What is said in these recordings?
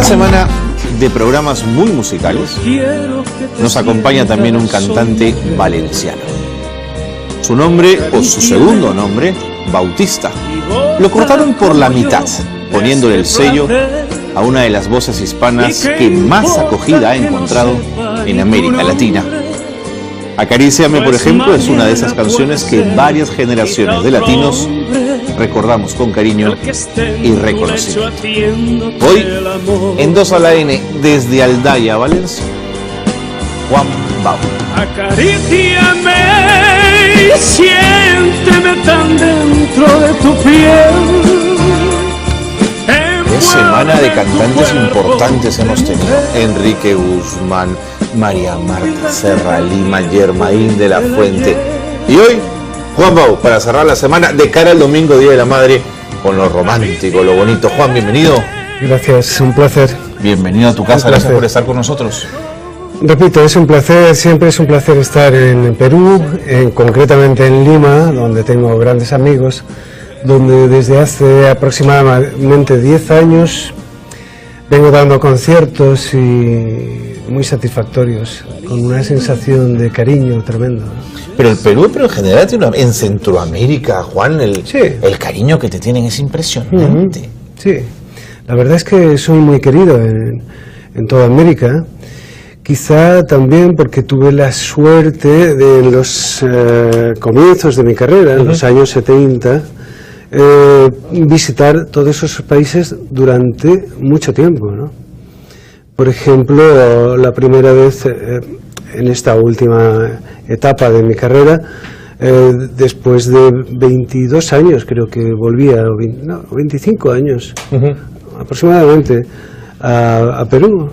semana de programas muy musicales nos acompaña también un cantante valenciano. Su nombre, o su segundo nombre, Bautista, lo cortaron por la mitad, poniéndole el sello a una de las voces hispanas que más acogida ha encontrado en América Latina. Acaríciame, por ejemplo, es una de esas canciones que varias generaciones de latinos recordamos con cariño y reconocimiento. Hoy, en 2 a la N, desde Aldaya, Valencia, Juan Bau. Acaríciame y siénteme tan dentro de tu piel. Qué semana de cantantes importantes hemos tenido. Enrique Guzmán, María Marta Serra Lima, Germain de la Fuente. Y hoy, Juan Bau, para cerrar la semana de cara al domingo, Día de la Madre, con lo romántico, lo bonito. Juan, bienvenido. Gracias, un placer. Bienvenido a tu casa, gracias por estar con nosotros. Repito, es un placer, siempre es un placer estar en Perú, concretamente en Lima, donde tengo grandes amigos, donde desde hace aproximadamente 10 años vengo dando conciertos y muy satisfactorios, con una sensación de cariño tremendo. Pero el Perú, pero en general, en Centroamérica, Juan, el cariño que te tienen es impresionante. Sí, la verdad es que soy muy querido en toda América. Quizá también porque tuve la suerte de en los comienzos de mi carrera, en los años 70, visitar todos esos países durante mucho tiempo, ¿no? Por ejemplo, la primera vez en esta última etapa de mi carrera, después de 22 años, creo que volvía, 25 años aproximadamente, a Perú.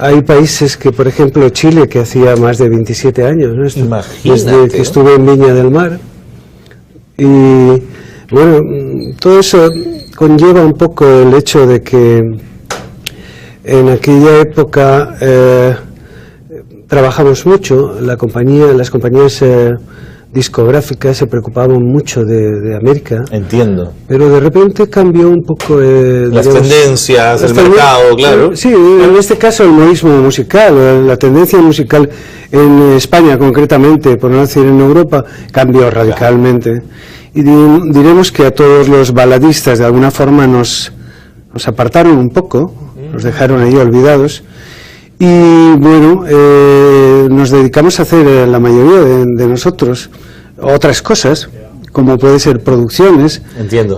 Hay países que, por ejemplo, Chile, que hacía más de 27 años, ¿no? Desde que estuve en Viña del Mar. Y bueno, todo eso conlleva un poco el hecho de que en aquella época trabajamos mucho, las compañías discográficas se preocupaban mucho de América. Entiendo. Pero de repente cambió un poco las tendencias, el mercado, claro. Sí, en este caso el modismo musical, la tendencia musical en España concretamente, por no decir en Europa, cambió radicalmente. Y diremos que a todos los baladistas de alguna forma nos apartaron un poco, nos dejaron ahí olvidados. Y bueno, nos dedicamos a hacer la mayoría de nosotros otras cosas, como puede ser producciones,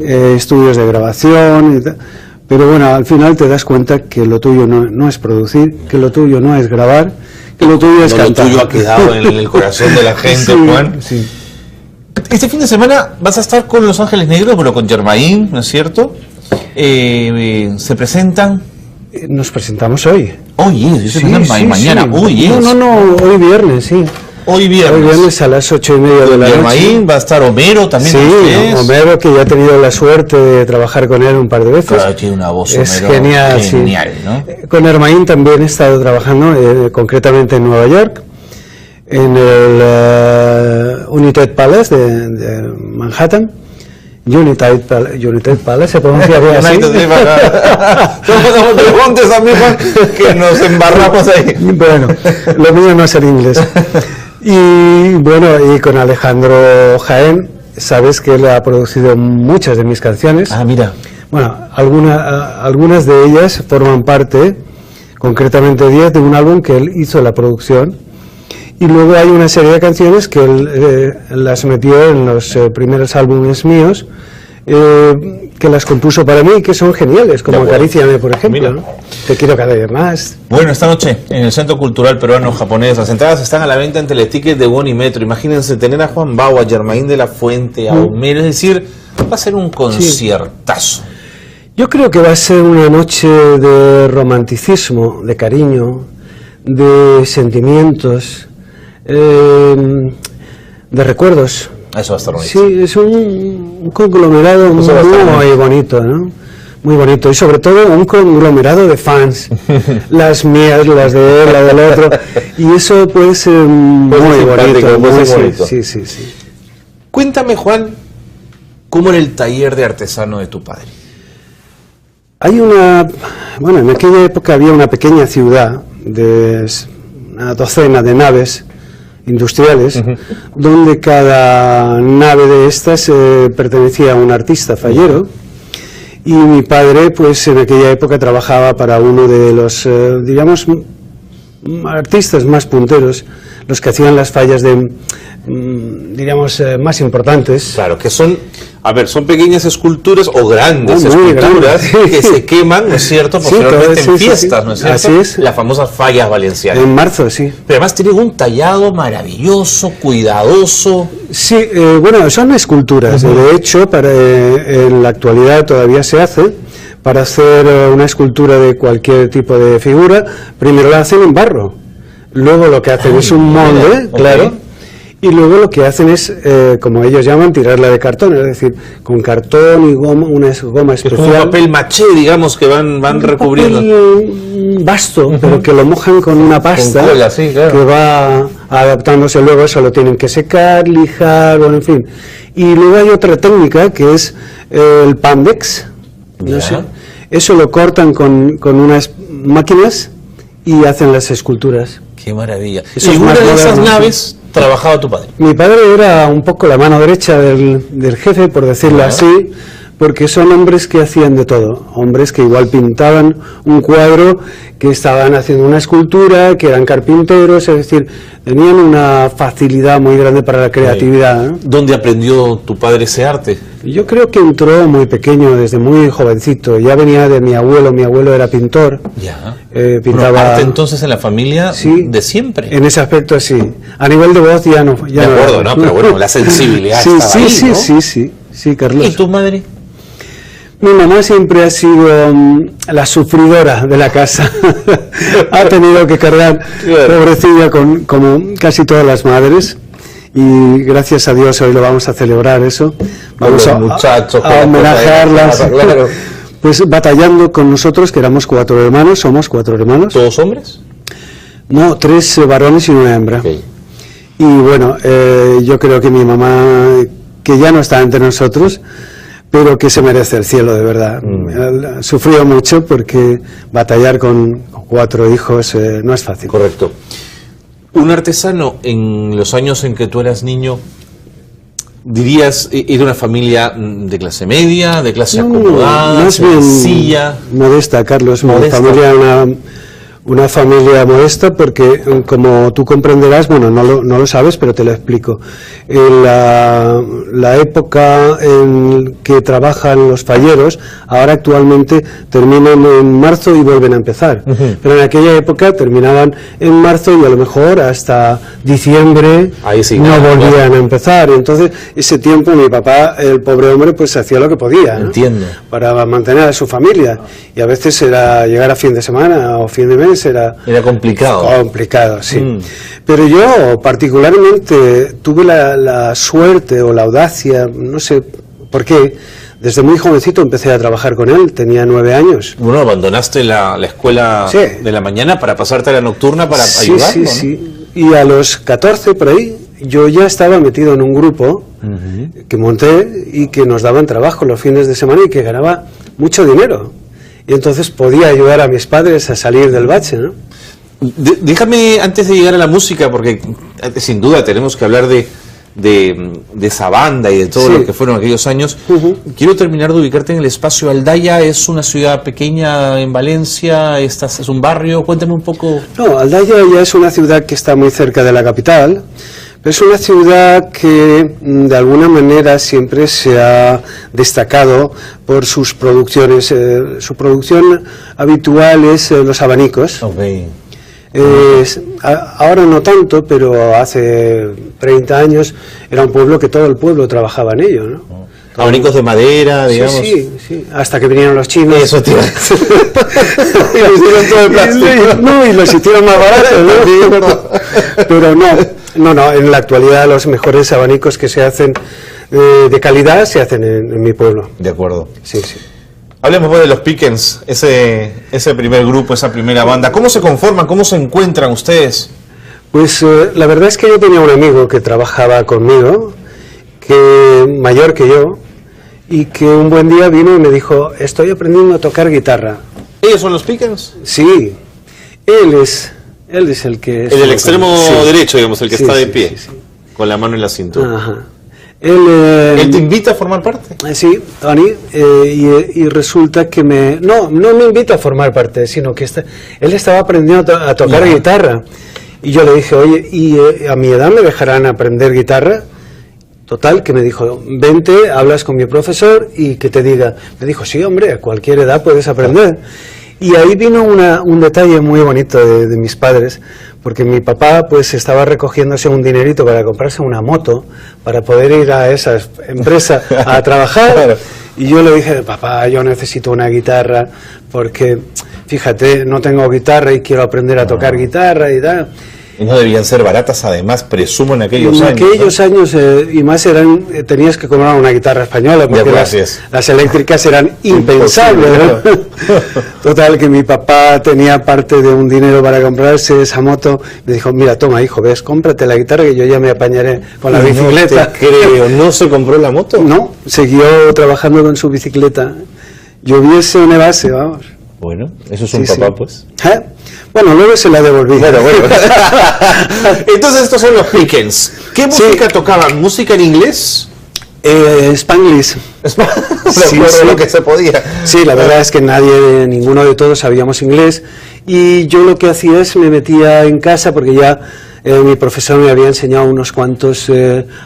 estudios de grabación y tal. Pero bueno, al final te das cuenta que lo tuyo no es producir, que lo tuyo no es grabar, que lo tuyo es cantar. Lo tuyo ha quedado en el corazón de la gente, sí, Juan. Sí. Este fin de semana vas a estar con Los Ángeles Negros, pero con Germain, ¿no es cierto? Se presentan. Nos presentamos hoy. Hoy, mañana. Sí. Hoy viernes, sí. Hoy viernes a las 8:30 de la noche. Germain, va a estar Homero también. Sí, Homero, que ya he tenido la suerte de trabajar con él un par de veces. Claro, tiene una voz, es Homero, genial, ¿no? Con Germain también he estado trabajando, concretamente en Nueva York, en el United Palace de Manhattan. United Palace, se pronuncia bien así. No te preguntes a mí, Juan, que nos embarramos ahí. Bueno, lo mío no es el inglés. Y bueno, y con Alejandro Jaén, sabes que él ha producido muchas de mis canciones. Ah, mira. Bueno, algunas de ellas forman parte, concretamente 10, de un álbum que él hizo la producción. Y luego hay una serie de canciones que él las metió en los primeros álbumes míos, que las compuso para mí y que son geniales, como Acaríciame, por ejemplo, ¿no? Te quiero cada día más. Bueno, esta noche en el Centro Cultural Peruano-Japonés, las entradas están a la venta en Teleticket de Bonimetro. Imagínense tener a Juan Bau, a Germain de la Fuente, a Homero, es decir, va a ser un conciertazo. Yo creo que va a ser una noche de romanticismo, de cariño, de sentimientos, de recuerdos. Eso va a estar bonito. Sí, es un conglomerado muy bonito, ¿no? Muy bonito, y sobre todo un conglomerado de fans, las mías, las de él, la del otro, y eso puede ser muy bonito. Sí. Cuéntame, Juan, ¿cómo era el taller de artesano de tu padre? En aquella época había una pequeña ciudad de una docena de naves industriales, donde cada nave de estas pertenecía a un artista fallero, y mi padre, pues en aquella época trabajaba para uno de los, digamos, artistas más punteros, los que hacían las fallas de, digamos, más importantes. Claro, que son, son pequeñas esculturas o grandes esculturas que se queman, ¿no es cierto? Posteriormente en fiestas, ¿no es cierto? Así es. Las famosas fallas valencianas. En marzo, sí. Pero además tienen un tallado maravilloso, cuidadoso. Sí, son esculturas. De hecho, en la actualidad todavía se hace. Para hacer una escultura de cualquier tipo de figura, primero la hacen en barro. Luego lo que hacen es un molde, claro, y luego lo que hacen es, como ellos llaman, tirarla de cartón, es decir, con cartón y goma, una goma especial. Es como un papel maché, digamos, que van recubriendo. Papel vasto, pero que lo mojan con una pasta, con cola, sí, claro, que va adaptándose luego, eso lo tienen que secar, lijar, en fin. Y luego hay otra técnica que es el pandex, no sé, eso lo cortan con unas máquinas y hacen las esculturas. ¡Qué maravilla! Eso ¿Y una de esas naves trabajaba tu padre? Mi padre era un poco la mano derecha del jefe, por decirlo así, porque son hombres que hacían de todo, hombres que igual pintaban un cuadro, que estaban haciendo una escultura, que eran carpinteros, es decir, tenían una facilidad muy grande para la creatividad, ¿no? ¿Dónde aprendió tu padre ese arte? Yo creo que entró muy pequeño, desde muy jovencito, ya venía de mi abuelo era pintor. Ya. Pintaba. ¿Parte entonces en la familia de siempre? En ese aspecto sí. A nivel de voz ya no. Ya de acuerdo, ¿no? Pero bueno, la sensibilidad estaba ahí, ¿no? Sí, Carlos. ¿Y tu madre? Mi mamá siempre ha sido la sufridora de la casa. Ha tenido que cargar, pobrecilla, como casi todas las madres. Y gracias a Dios hoy lo vamos a celebrar eso. Vamos a homenajearlas. Claro. Pues batallando con nosotros, que éramos 4 hermanos, somos 4 hermanos. ¿Todos hombres? No, 3 varones y una hembra. Okay. Y bueno, yo creo que mi mamá, que ya no está entre nosotros, pero que se merece el cielo, de verdad. Sufrió mucho porque batallar con 4 hijos no es fácil. Correcto. Un artesano en los años en que tú eras niño, dirías, ¿era una familia de clase media, de clase acomodada, más sencilla? Bien modesta, Carlos. Modesta. Mi familia era una familia modesta porque, como tú comprenderás, bueno, no lo sabes, pero te lo explico. En la época en que trabajan los falleros, ahora actualmente terminan en marzo y vuelven a empezar. Pero en aquella época terminaban en marzo y a lo mejor hasta diciembre no volvían a empezar. Entonces, ese tiempo mi papá, el pobre hombre, pues hacía lo que podía, ¿no? Entiendo. Para mantener a su familia. Y a veces era llegar a fin de semana o fin de mes. Era complicado. Complicado, sí. Pero yo particularmente tuve la suerte o la audacia, no sé por qué, desde muy jovencito empecé a trabajar con él, tenía 9 años. Bueno, abandonaste la escuela de la mañana para pasarte a la nocturna para ayudarlo, ¿no? Sí. Y a los 14 por ahí, yo ya estaba metido en un grupo que monté y que nos daban trabajo los fines de semana y que ganaba mucho dinero. Y entonces podía ayudar a mis padres a salir del bache, ¿no? Déjame, antes de llegar a la música, porque sin duda tenemos que hablar de esa banda y de todo lo que fueron aquellos años, quiero terminar de ubicarte en el espacio. Aldaya es una ciudad pequeña en Valencia, es un barrio, cuéntame un poco. No, Aldaya ya es una ciudad que está muy cerca de la capital. Es una ciudad que de alguna manera siempre se ha destacado por sus producciones. Su producción habitual es los abanicos. Ahora no tanto, pero hace 30 años era un pueblo que todo el pueblo trabajaba en ello, ¿no? Abanicos de madera, digamos. Sí, hasta que vinieron los chinos. Eso, tío. Y los hicieron todo de plástico. No, y los hicieron más baratos, ¿no? Pero no, en la actualidad los mejores abanicos que se hacen de calidad se hacen en mi pueblo. De acuerdo. Sí. Hablemos pues de los Pickens, ese primer grupo, esa primera banda. ¿Cómo se conforman? ¿Cómo se encuentran ustedes? Pues la verdad es que yo tenía un amigo que trabajaba conmigo, mayor que yo, y que un buen día vino y me dijo, estoy aprendiendo a tocar guitarra. ¿Ellos son los Pickens? Sí, él es el que... El del extremo derecho, digamos, el que está de pie, sí. con la mano en la cintura. Ajá. ¿Él te invita a formar parte? Sí, Tony, y resulta que no me invita a formar parte, sino que él estaba aprendiendo a tocar guitarra. Y yo le dije, oye, ¿y a mi edad me dejarán aprender guitarra? Total, que me dijo, vente, hablas con mi profesor y que te diga. Me dijo, sí, hombre, a cualquier edad puedes aprender. Y ahí vino un detalle muy bonito de mis padres, porque mi papá pues estaba recogiéndose un dinerito para comprarse una moto, para poder ir a esa empresa a trabajar. Claro. Y yo le dije, papá, yo necesito una guitarra, porque fíjate, no tengo guitarra y quiero aprender a tocar guitarra y tal. Y no debían ser baratas, además, presumo, en aquellos años. En aquellos años, y más tenías que comprar una guitarra española, porque las eléctricas eran impensables, ¿no? Total, que mi papá tenía parte de un dinero para comprarse esa moto. Me dijo, mira, toma, hijo, ves, cómprate la guitarra que yo ya me apañaré con la bicicleta. No te creo, ¿no se compró la moto? No, siguió trabajando con su bicicleta. Lloviese o nevase, vamos. Bueno, eso es un papá, pues. ¿Eh? Bueno, luego se la devolví. Bueno. Entonces estos son los Pickens. ¿Qué música tocaban? ¿Música en inglés? Spanglish. Lo que se podía. Sí, la verdad es que ninguno de todos sabíamos inglés. Y yo lo que hacía es me metía en casa, porque ya mi profesor me había enseñado unos cuantos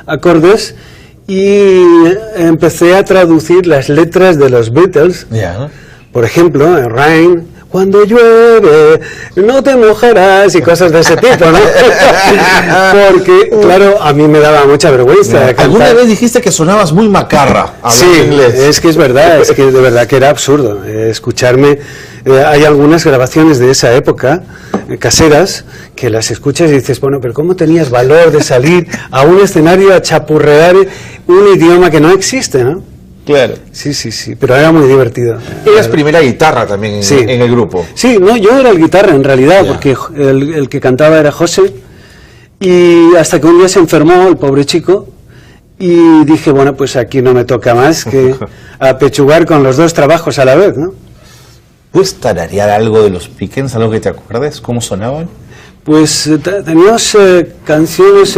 acordes, y empecé a traducir las letras de los Beatles. Yeah. Por ejemplo, Rain, cuando llueve, no te mojarás, y cosas de ese tipo, ¿no? Porque, claro, a mí me daba mucha vergüenza. ¿Alguna vez dijiste que sonabas muy macarra hablando inglés? Es que es verdad, de verdad que era absurdo escucharme. Hay algunas grabaciones de esa época, caseras, que las escuchas y dices, bueno, pero ¿cómo tenías valor de salir a un escenario a chapurrear un idioma que no existe, ¿no? Claro. Sí, pero era muy divertido. Eras primera guitarra también en el grupo. Sí, no, yo era el guitarra en realidad, porque el que cantaba era José, y hasta que un día se enfermó el pobre chico, y dije, bueno, pues aquí no me toca más que apechugar con los dos trabajos a la vez, ¿no? ¿Puedes tararear algo de los Pickens, algo que te acuerdes? ¿Cómo sonaban? Pues teníamos canciones,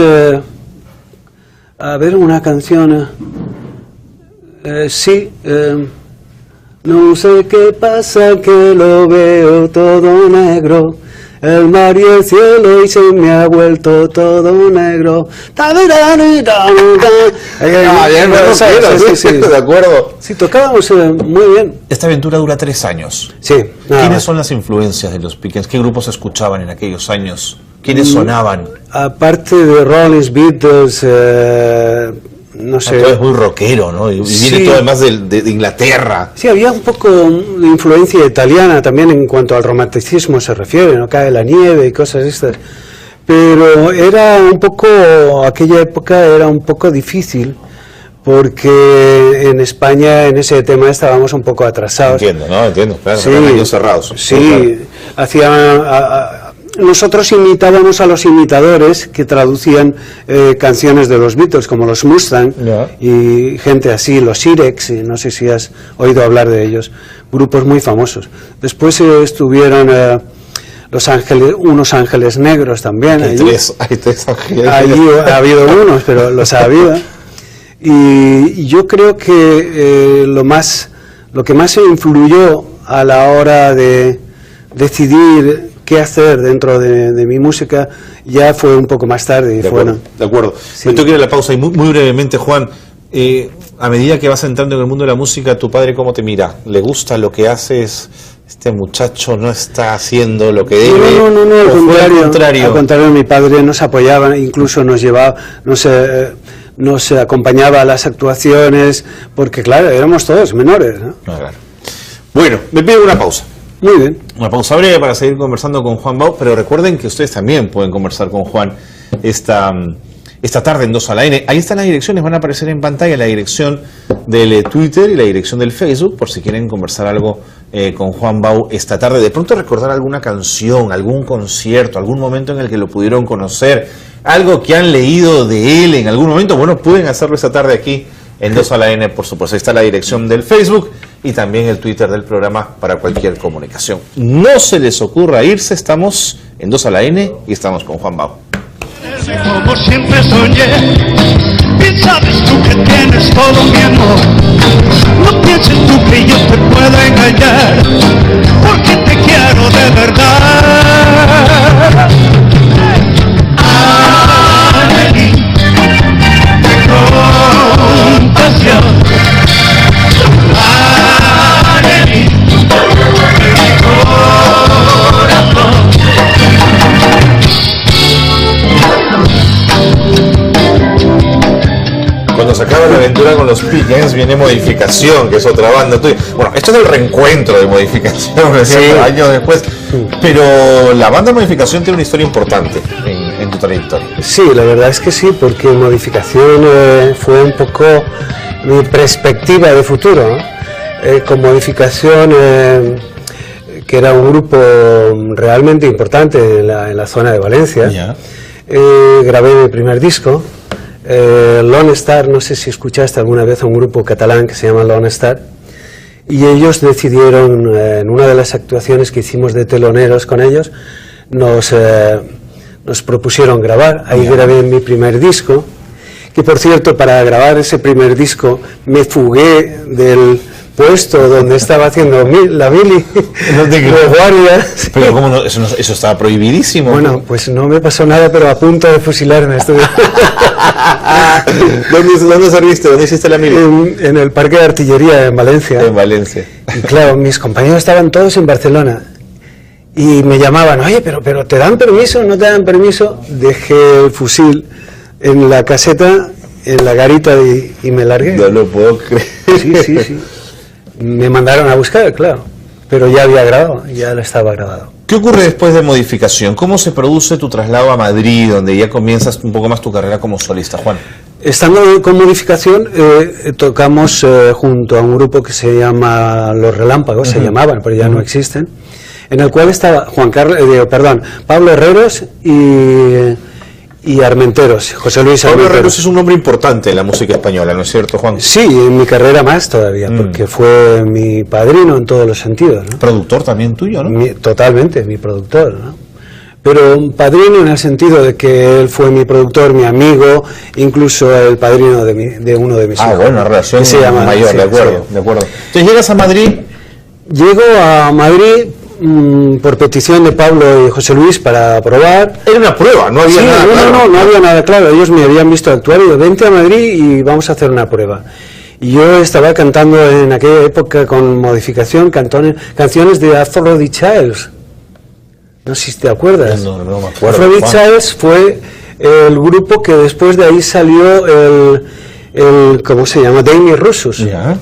a ver, una canción... no sé qué pasa, que lo veo todo negro, el mar y el cielo, y se me ha vuelto todo negro. Sí, de acuerdo. Sí, tocábamos muy bien. Esta aventura dura 3 años. Sí. ¿Quiénes son las influencias de los Pickens? ¿Qué grupos escuchaban en aquellos años? ¿Quiénes sonaban? Aparte de Rollins, Beatles... no sé. Todo es muy rockero, ¿no? Y viene todo además de Inglaterra. Sí, había un poco de influencia italiana también en cuanto al romanticismo se refiere, ¿no? Cae la nieve y cosas estas. Pero era un poco, aquella época era un poco difícil, porque en España en ese tema estábamos un poco atrasados. Entiendo, claro, sí, eran años cerrados. Sí, nosotros imitábamos a los imitadores que traducían canciones de los Beatles, como los Mustang, y gente así, los Sirex, no sé si has oído hablar de ellos, grupos muy famosos. Después estuvieron unos Ángeles Negros también. Hay tres ángeles. Allí ha habido unos, pero los ha habido. Y yo creo que lo que más influyó a la hora de decidir qué hacer dentro de mi música ya fue un poco más tarde. De acuerdo. Sí. Me tengo que ir a la pausa y muy brevemente, Juan, a medida que vas entrando en el mundo de la música, ¿tu padre cómo te mira? ¿Le gusta lo que haces? Este muchacho no está haciendo lo que debe. No, al contrario. Al contrario, mi padre nos apoyaba, incluso nos llevaba, nos acompañaba a las actuaciones, porque claro, éramos todos menores, ¿no? Claro. Bueno, me pido una pausa. Muy bien. Una pausa breve para seguir conversando con Juan Bau, pero recuerden que ustedes también pueden conversar con Juan esta tarde en 2 a la N. Ahí están las direcciones, van a aparecer en pantalla la dirección del Twitter y la dirección del Facebook, por si quieren conversar algo con Juan Bau esta tarde. De pronto recordar alguna canción, algún concierto, algún momento en el que lo pudieron conocer, algo que han leído de él en algún momento. Bueno, pueden hacerlo esta tarde aquí en 2 a la N, por supuesto. Ahí está la dirección del Facebook y también el Twitter del programa para cualquier comunicación. No se les ocurra irse, estamos en 2 a la N y estamos con Juan Bao. Como siempre soñé, y sabes tú que tienes todo mi amor. No pienses tú que yo te puedo engañar, porque te quiero de verdad. Amelie, con pasión. Amelie, corazón. Cuando se acaba la aventura con los Pickens viene Modificación, que es otra banda tuya. Bueno, esto es el reencuentro de Modificación, sí, años después. Pero la banda Modificación tiene una historia importante en tu trayectoria. Sí, la verdad es que sí, porque Modificación fue un poco mi perspectiva de futuro, ¿no? Con Modificación, que era un grupo realmente importante en la zona de Valencia, grabé mi primer disco. Lone Star, no sé si escuchaste alguna vez a un grupo catalán que se llama Lone Star, y ellos decidieron, en una de las actuaciones que hicimos de teloneros con ellos, nos propusieron grabar. Ahí grabé mi primer disco, que por cierto, para grabar ese primer disco me fugué del puesto donde estaba haciendo la mili de guardia. Pero ¿cómo no? Eso estaba prohibidísimo. Bueno, pues no me pasó nada, pero a punto de fusilarme estuve. ¿Dónde serviste? ¿Dónde hiciste la mili? En el Parque de Artillería en Valencia. En Valencia. Y claro, mis compañeros estaban todos en Barcelona y me llamaban, oye, pero ¿te dan permiso? ¿No te dan permiso? Dejé el fusil en la caseta, en la garita y me largué. No lo puedo creer. Sí. Me mandaron a buscar, claro, pero ya había grabado, ya estaba grabado. ¿Qué ocurre después de Modificación? ¿Cómo se produce tu traslado a Madrid, donde ya comienzas un poco más tu carrera como solista, Juan? Estando con Modificación, tocamos junto a un grupo que se llama Los Relámpagos, se llamaban, pero ya no existen, en el cual estaba Pablo Herreros y Armenteros, José Luis Armenteros. Pablo Herreros es un nombre importante en la música española, ¿no es cierto, Juan? Sí, en mi carrera más todavía, porque fue mi padrino en todos los sentidos, ¿no? Productor también tuyo, ¿no? Totalmente, mi productor, ¿no? Pero un padrino en el sentido de que él fue mi productor, mi amigo, incluso el padrino de uno de mis hijos. Bueno, una relación mayor, sí, de acuerdo. Entonces llegas a Madrid. Llego a Madrid por petición de Pablo y José Luis para probar. Era una prueba, no había nada claro. No había nada claro. Ellos me habían visto actuar y digo, vente a Madrid y vamos a hacer una prueba. Y yo estaba cantando en aquella época con Modificación canciones de Aphrodite Childs. No sé si te acuerdas. No me acuerdo. Aphrodite Childs fue el grupo que después de ahí salió el ¿cómo se llama? Demis Roussos. Ya.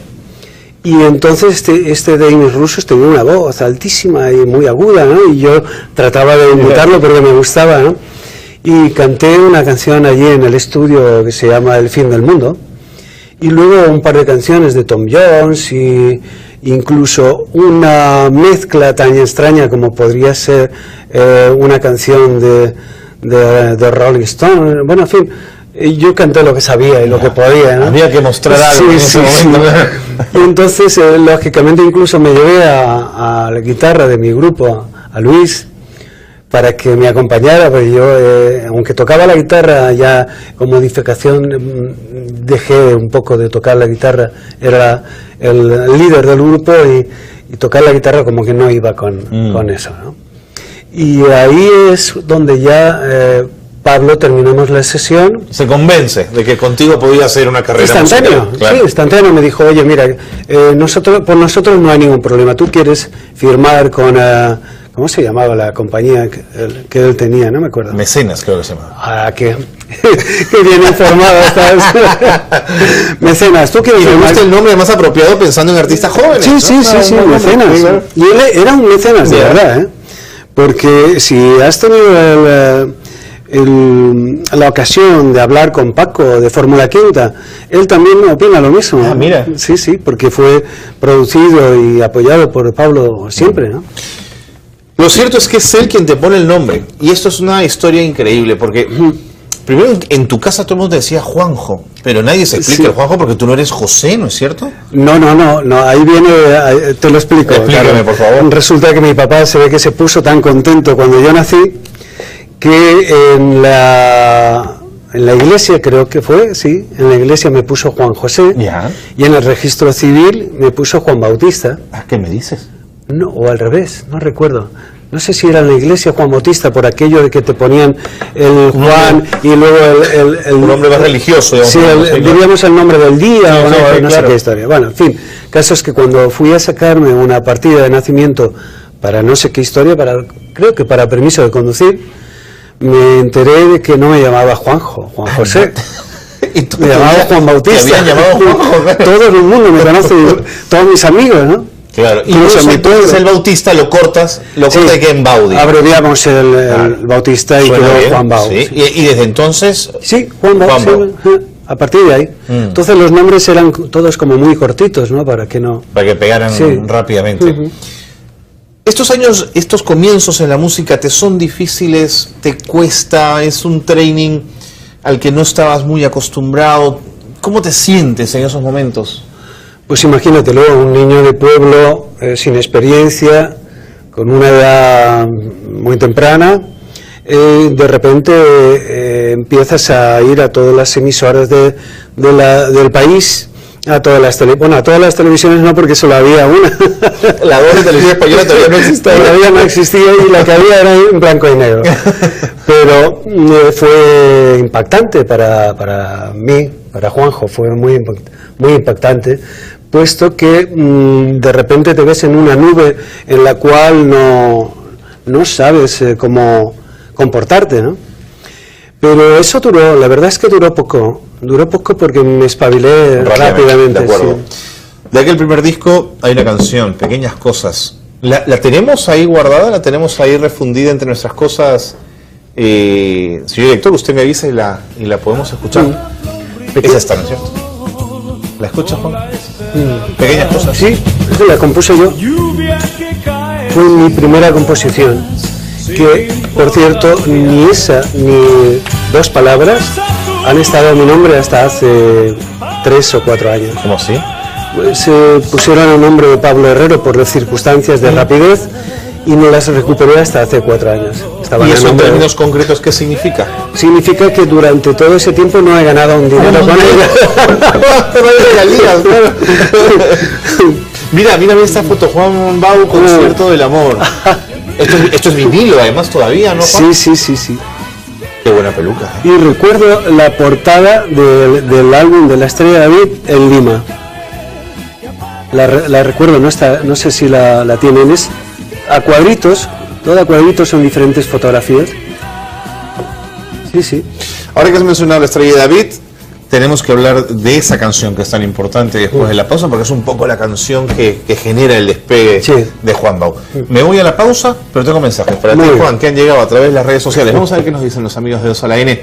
Y entonces este Demis Roussos tenía una voz altísima y muy aguda, ¿no? Y yo trataba de imitarlo porque me gustaba, ¿no? Y canté una canción allí en el estudio que se llama El fin del mundo. Y luego un par de canciones de Tom Jones y incluso una mezcla tan extraña como podría ser una canción de Rolling Stone. Bueno, en fin, yo canté lo que sabía y lo que podía, ¿no? Había que mostrar algo en ese momento. Y entonces, lógicamente, incluso me llevé a la guitarra de mi grupo, a Luis, para que me acompañara, porque yo, aunque tocaba la guitarra ya con Modificación, dejé un poco de tocar la guitarra, era el líder del grupo y tocar la guitarra como que no iba con eso, ¿no? Y ahí es donde ya Pablo, terminamos la sesión. Se convence de que contigo podía hacer una carrera instantáneo, musical, claro. Sí, instantáneo. Me dijo, oye, mira, por nosotros no hay ningún problema. Tú quieres firmar con, ¿cómo se llamaba la compañía que él tenía? No me acuerdo. Mecenas, creo que se llamaba. Ah, qué bien informado estás. Mecenas, ¿tú quieres firmar? ¿Te gusta el nombre más apropiado pensando en artistas jóvenes? Sí, ¿no? Sí, Mecenas. Y él era un mecenas, de verdad, ¿eh? Porque si has tenido la ocasión de hablar con Paco de Fórmula Quinta, él también opina lo mismo. Ah, mira. Sí, porque fue producido y apoyado por Pablo siempre, ¿no? Lo cierto es que es él quien te pone el nombre, y esto es una historia increíble, porque Primero, en tu casa todo el mundo te decía Juanjo, pero nadie se explica el Juanjo porque tú no eres José, ¿no es cierto? No, ahí viene, te lo explico. Explícame, claro. Por favor. Resulta que mi papá se ve que se puso tan contento cuando yo nací que en la iglesia, creo que fue, sí, en la iglesia me puso Juan José, y en el registro civil me puso Juan Bautista. ¿Qué me dices? No, o al revés, no recuerdo. No sé si era en la iglesia Juan Bautista, por aquello de que te ponían el Juan y luego el nombre más religioso. Sí, diríamos el nombre del día, sí, o no sé qué historia. Bueno, en fin, caso es que cuando fui a sacarme una partida de nacimiento para no sé qué historia, creo que para permiso de conducir, me enteré de que no me llamaba Juan José. Me llamaba Juan Bautista. ¿Te habían llamado Juanjo? Todo el mundo me conoce, todos mis amigos, ¿no? Claro, y entonces el Bautista lo cortas y queda en Baudi. Abreviamos el Bautista y quedó Juan Bau. ¿Sí? Y desde entonces... Sí, Juan Bau. A partir de ahí. Entonces los nombres eran todos como muy cortitos, ¿no? Para que pegaran rápidamente. Estos años, estos comienzos en la música, ¿te son difíciles? ¿Te cuesta? ¿Es un training al que no estabas muy acostumbrado? ¿Cómo te sientes en esos momentos? Pues imagínate, luego un niño de pueblo sin experiencia, con una edad muy temprana, de repente empiezas a ir a todas las emisoras del país, a todas las televisiones no, porque solo había una. La voz de televisión española todavía no existía. Todavía no existía y la que había era en blanco y negro. Pero fue impactante para mí, para Juanjo, fue muy impactante, puesto que de repente te ves en una nube en la cual no sabes cómo comportarte, ¿no? Pero eso la verdad es que duró poco porque me espabilé rápidamente. De acuerdo. Sí. De aquel primer disco hay una canción, Pequeñas Cosas. ¿La tenemos ahí guardada? ¿La tenemos ahí refundida entre nuestras cosas? Señor director, usted me avisa y la podemos escuchar. Es esta, ¿no es cierto? ¿La escuchas, Juan? Pequeñas Cosas. Sí, esa la compuse yo. Fue mi primera composición. Que, por cierto, ni esa ni dos palabras han estado en mi nombre hasta hace 3 o 4 años. ¿Cómo así? Se pusieron el nombre de Pablo Herrero por las circunstancias de rapidez y no las recuperé hasta hace 4 años. ¿Y eso en términos concretos qué significa? Significa que durante todo ese tiempo no he ganado un dinero con ella. Mira esta foto, Juan Bau, Concierto del Amor. Esto es vinilo, además, todavía, ¿no, Juan? Sí. Qué buena peluca. Y recuerdo la portada del álbum de La Estrella de David en Lima. La recuerdo, no sé si la tienen, es a cuadritos, todo a cuadritos, son diferentes fotografías. Sí. Ahora que has mencionado La Estrella de David, tenemos que hablar de esa canción que es tan importante después de la pausa, porque es un poco la canción que genera el despegue de Juan Bau. Me voy a la pausa, pero tengo mensajes para ti, Juan, que han llegado a través de las redes sociales. Vamos a ver qué nos dicen los amigos de 2 a la N.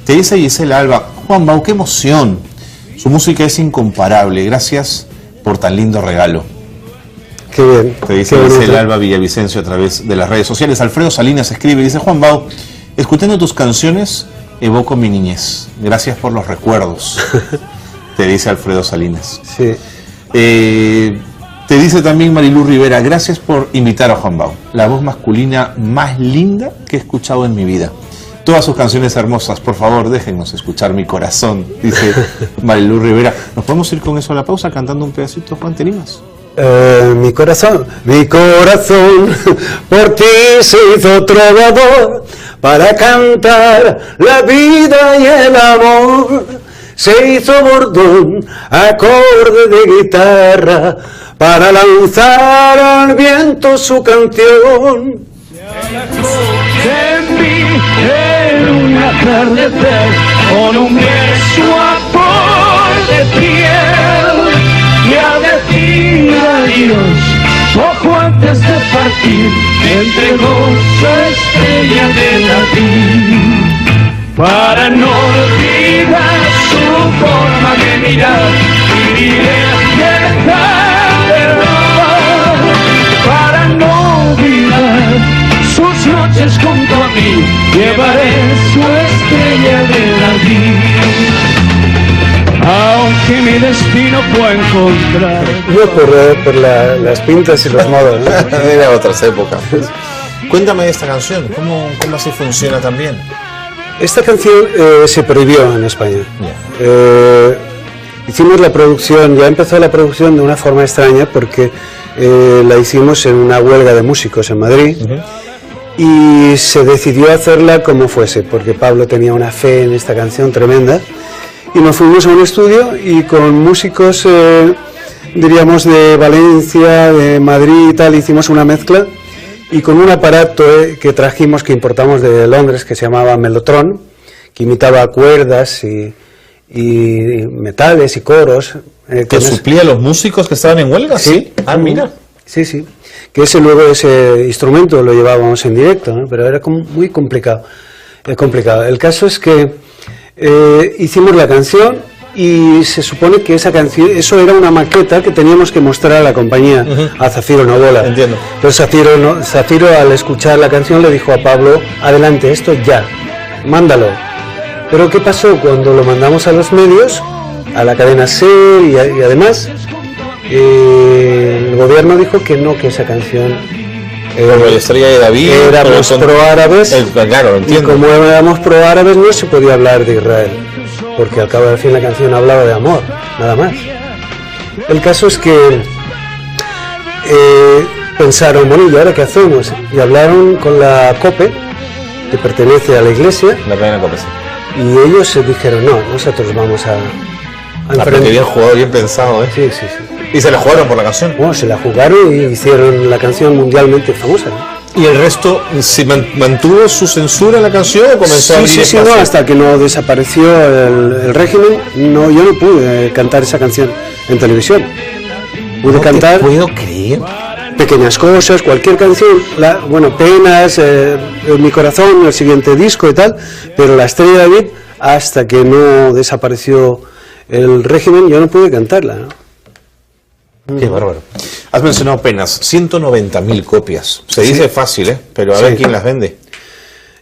Te dice Gisela Alba: Juan Bau, qué emoción. Su música es incomparable. Gracias por tan lindo regalo. Qué bien. Te dice Gisela Alba Villavicencio a través de las redes sociales. Alfredo Salinas escribe y dice: Juan Bau, escuchando tus canciones evoco mi niñez. Gracias por los recuerdos. Te dice Alfredo Salinas. Sí. Te dice también Marilú Rivera: gracias por invitar a Juan Bau, la voz masculina más linda que he escuchado en mi vida. Todas sus canciones hermosas, por favor, déjennos escuchar mi corazón, dice Marilú Rivera. ¿Nos podemos ir con eso a la pausa cantando un pedacito, Juan? ¿Te animas? Mi corazón, por ti se hizo trovador, para cantar la vida y el amor. Se hizo bordón, acorde de guitarra, para lanzar al viento su canción. En mí, en un atardecer, con un beso a flor de piel, y al decir adiós, poco antes de partir, entregó su estrella de latir, para no olvidar su forma de mirar y dejar de robar, para no olvidar sus noches junto a mí, llevaré su estrella de destino fue encontrar. No por las pintas y los modos, ¿no? Era otras épocas. Cuéntame de esta canción, ¿cómo así funciona también? Esta canción se prohibió en España. Hicimos la producción, ya empezó la producción de una forma extraña porque la hicimos en una huelga de músicos en Madrid. Y se decidió hacerla como fuese, porque Pablo tenía una fe en esta canción tremenda. Y nos fuimos a un estudio y con músicos, diríamos, de Valencia, de Madrid y tal, hicimos una mezcla. Y con un aparato que trajimos, que importamos de Londres, que se llamaba Mellotron, que imitaba cuerdas y metales y coros. ¿Que suplía a los músicos que estaban en huelga? Sí. Ah, mira. Sí. Que ese instrumento lo llevábamos en directo, ¿no? Pero era muy complicado. El caso es que hicimos la canción y se supone que esa canción, eso era una maqueta que teníamos que mostrar a la compañía, a Zafiro Novola. Entiendo. Entonces Zafiro al escuchar la canción le dijo a Pablo, adelante, esto ya, mándalo. Pero ¿qué pasó cuando lo mandamos a los medios, a la cadena SER y además? El gobierno dijo que no, que esa canción como la estrella de David éramos pro-árabes, claro, y como éramos pro-árabes no se podía hablar de Israel, porque al cabo del fin la canción hablaba de amor, nada más. El caso es que pensaron, bueno, ¿y ahora qué hacemos? Y hablaron con la COPE, que pertenece a la iglesia, la cadena COPE, sí. Y ellos dijeron, no, nosotros vamos a pero que bien jugado, bien pensado, ¿eh? Sí. ¿Y se la jugaron por la canción? Bueno, se la jugaron y hicieron la canción mundialmente famosa, ¿no? ¿Y el resto se mantuvo su censura en la canción o comenzó a abrir espacio? No, hasta que no desapareció el régimen, yo no pude cantar esa canción en televisión. Pude cantar... No te puedo creer. Pequeñas cosas, cualquier canción, Penas, Mi corazón, el siguiente disco y tal, pero la estrella de David, hasta que no desapareció el régimen, yo no pude cantarla, ¿no? Qué bárbaro. Has mencionado Penas, 190.000 copias. Se dice fácil, pero a ver quién las vende.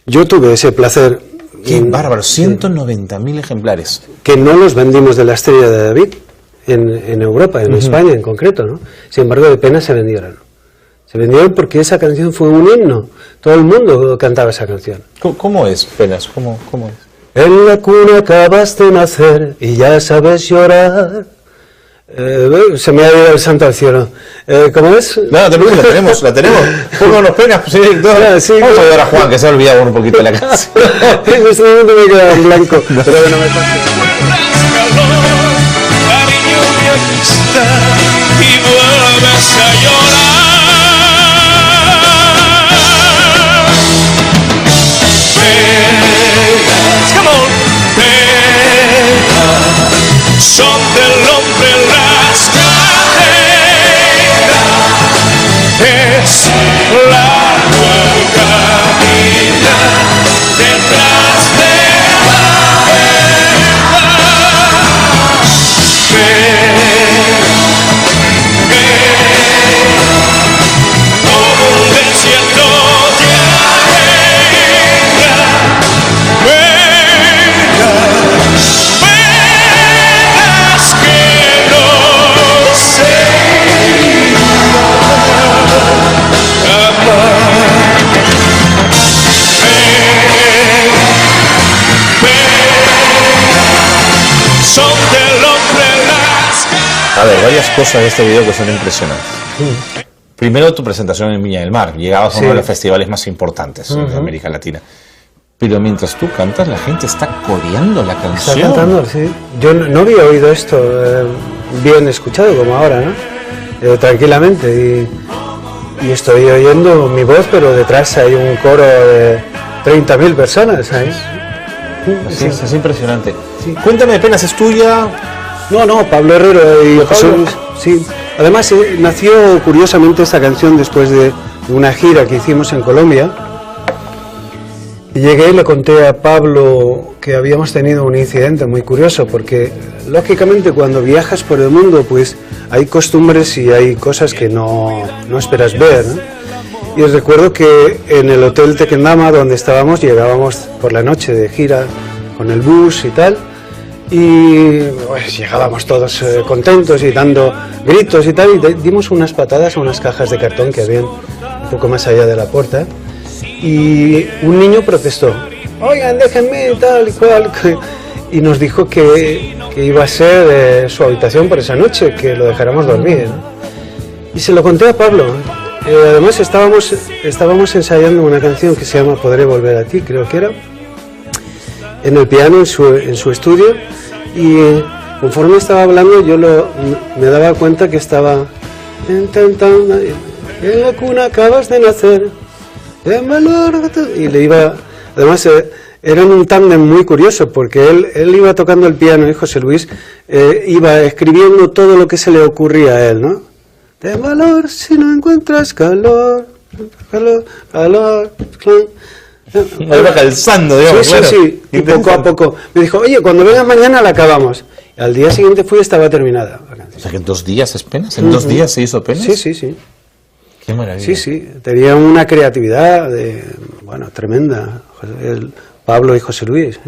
Yo tuve ese placer. Qué bárbaro, 190.000 ejemplares. Que no los vendimos de la estrella de David en Europa, en España en concreto, ¿no? Sin embargo, de Penas se vendieron. Se vendieron porque esa canción fue un himno. Todo el mundo cantaba esa canción. ¿Cómo es, Penas? ¿Cómo es? En la cuna acabas de nacer y ya sabes llorar. Se me ha ido el santo al cielo. ¿Cómo es? No, te preocupes, la tenemos. Pónganos Penas, sí, vamos a ayudar a Juan, que se ha olvidado un poquito de la canción. En este momento me queda en blanco. Pero bueno, me pasa. Y vuelves a llorar. Penas, come on, penas son del hombre las cadenas. Es largo el camino detrás de la verdad. A ver, varias cosas de este video que son impresionantes. Primero, tu presentación en Viña del Mar. Llegabas a uno de los festivales más importantes de América Latina. Pero mientras tú cantas, la gente está coreando la canción. Está cantando, sí. Yo no había oído esto bien escuchado como ahora, ¿no? Tranquilamente. Y estoy oyendo mi voz, pero detrás hay un coro de 30.000 personas, ¿sabes? Sí, es impresionante. Sí. Cuéntame, Penas, ¿es tuya? No, Pablo Herrero y José Luis. Sí. Además, nació curiosamente esta canción después de una gira que hicimos en Colombia. Y llegué y le conté a Pablo que habíamos tenido un incidente muy curioso, porque lógicamente cuando viajas por el mundo, pues hay costumbres y hay cosas que no esperas ver, ¿no? Y recuerdo que en el Hotel Tequendama, donde estábamos, llegábamos por la noche de gira con el bus y tal, Y pues, llegábamos todos contentos y dando gritos y tal, y dimos unas patadas a unas cajas de cartón que habían un poco más allá de la puerta, y un niño protestó: oigan, déjenme, tal y cual, y nos dijo que iba a ser su habitación por esa noche, que lo dejáramos dormir, ¿no? Y se lo conté a Pablo. Además estábamos ensayando una canción que se llama Podré volver a ti, creo que era, en el piano en su estudio, y conforme estaba hablando yo me daba cuenta que estaba en la cuna acabas de nacer, y le iba, además eran un tándem muy curioso, porque él iba tocando el piano y José Luis iba escribiendo todo lo que se le ocurría a él, ¿no? Ten valor si no encuentras calor. Iba calzando, digamos. Sí, sí. Y poco a poco me dijo: oye, cuando vengas mañana la acabamos. Y al día siguiente fui y estaba terminada. O sea, que en 2 días es penas. ¿En 2 días se hizo penas? Sí. Qué maravilla. Sí. Tenía una creatividad tremenda. Pablo y José Luis.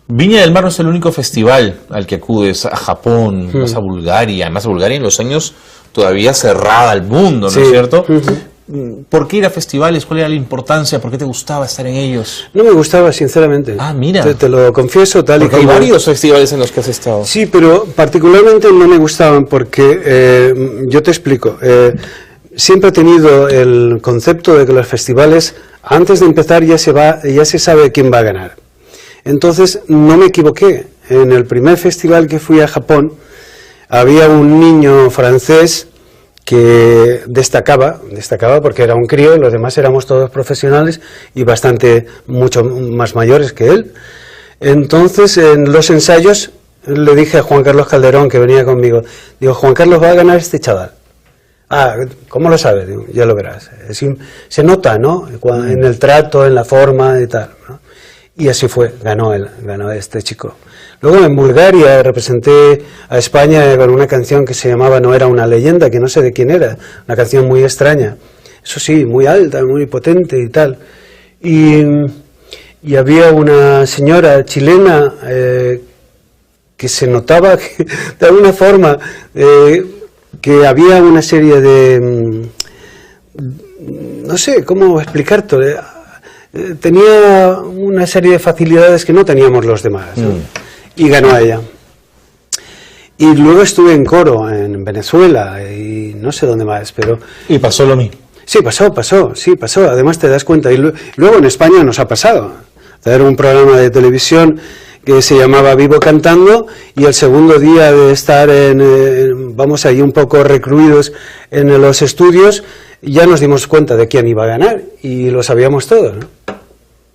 Viña del Mar no es el único festival al que acudes. A Japón, vas a Bulgaria. Además, Bulgaria en los años todavía cerrada al mundo, ¿no es cierto? ¿Por qué ir a festivales? ¿Cuál era la importancia? ¿Por qué te gustaba estar en ellos? No me gustaba, sinceramente. Ah, mira. Te lo confieso, tal y como... Hay varios festivales en los que has estado. Sí, pero particularmente no me gustaban porque, yo te explico, siempre he tenido el concepto de que los festivales, antes de empezar ya se sabe quién va a ganar. Entonces, no me equivoqué. En el primer festival que fui a Japón, había un niño francés que destacaba porque era un crío, los demás éramos todos profesionales y mucho más mayores que él. Entonces, en los ensayos, le dije a Juan Carlos Calderón, que venía conmigo, digo: Juan Carlos, va a ganar este chaval. Ah, ¿cómo lo sabes? Digo, ya lo verás. Se nota, ¿no? En el trato, en la forma y tal, ¿no? Y así fue, ganó este chico. Luego en Bulgaria representé a España con una canción que se llamaba No era una leyenda, que no sé de quién era, una canción muy extraña, eso sí, muy alta, muy potente y tal. Y había una señora chilena que se notaba que, de alguna forma, que había una serie de... no sé cómo explicarte, tenía una serie de facilidades que no teníamos los demás, ¿no? Y ganó ella. Y luego estuve en coro en Venezuela y no sé dónde más, pero... Y pasó lo mismo. Sí, pasó. Además te das cuenta. Y luego en España nos ha pasado. Era un programa de televisión que se llamaba Vivo Cantando, y el segundo día de estar vamos ahí un poco recluidos en los estudios, ya nos dimos cuenta de quién iba a ganar y lo sabíamos todos,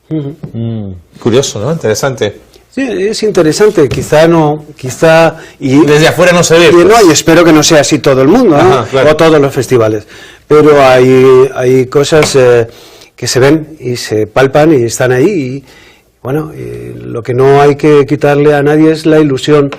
¿no? Curioso, ¿no? Interesante. Sí, es interesante, y desde afuera no se ve. Y espero que no sea así todo el mundo, ¿no? Ajá, claro. O todos los festivales. Pero hay cosas que se ven y se palpan y están ahí. Y, bueno, lo que no hay que quitarle a nadie es la ilusión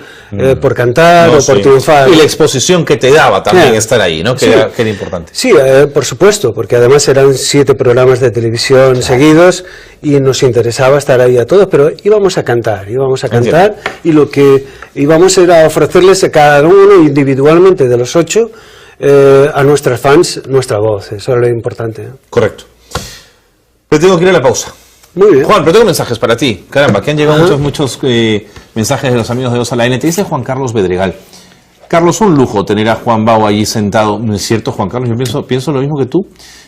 por cantar o por triunfar. Y la exposición que te daba también estar ahí, ¿no? Que era importante. Sí, por supuesto, porque además eran 7 programas de televisión seguidos y nos interesaba estar ahí a todos, pero íbamos a cantar y lo que íbamos era ofrecerles a cada uno individualmente de los 8 a nuestras fans nuestra voz, eso era lo importante, ¿no? Correcto. Pero tengo que ir a la pausa. Muy bien. Juan, pero tengo mensajes para ti. Caramba, que han llegado muchos mensajes de los amigos de Voz a la N. Te dice Juan Carlos Bedregal: Carlos, un lujo tener a Juan Bau allí sentado. ¿No es cierto, Juan Carlos? Yo pienso lo mismo que tú.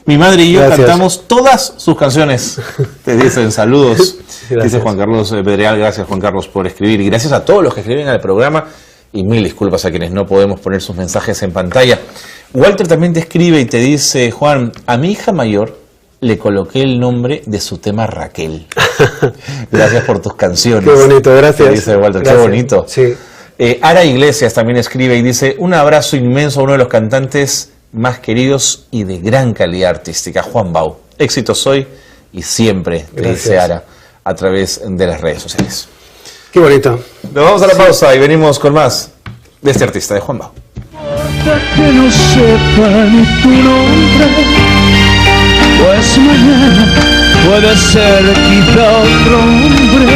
Mi madre y yo cantamos todas sus canciones. Te dicen saludos. Dice Juan Carlos Bedregal. Gracias, Juan Carlos, por escribir. Y gracias a todos los que escriben al programa. Y mil disculpas a quienes no podemos poner sus mensajes en pantalla. Walter también te escribe y te dice: Juan, a mi hija mayor le coloqué el nombre de su tema Raquel. Gracias por tus canciones. Qué bonito, gracias. Dice Walter, qué bonito. Sí. Ara Iglesias también escribe y dice: un abrazo inmenso a uno de los cantantes más queridos y de gran calidad artística, Juan Bau. Éxitos hoy y siempre, te dice Ara, a través de las redes sociales. Qué bonito. Nos vamos a la pausa y venimos con más de este artista, de Juan Bau. Que no sepan tu nombre, pues mañana puede ser quizá otro hombre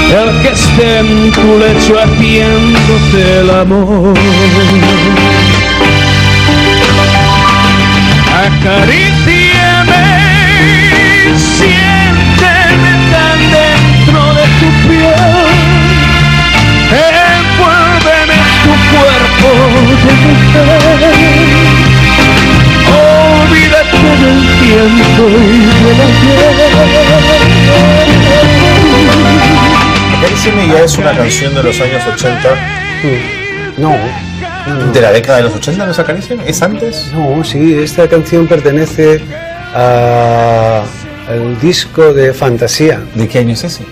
el que esté en tu lecho haciéndote el amor. Acaríciame, siénteme tan dentro de tu piel, envuélveme en tu cuerpo de mujer, olvídate del tiempo y del ayer. Acaríciame ya es una canción de los años 80. No. ¿De la década de los 80 no es Acaríciame? ¿Es antes? No, sí, esta canción pertenece al disco de Fantasía. ¿De qué año es ese?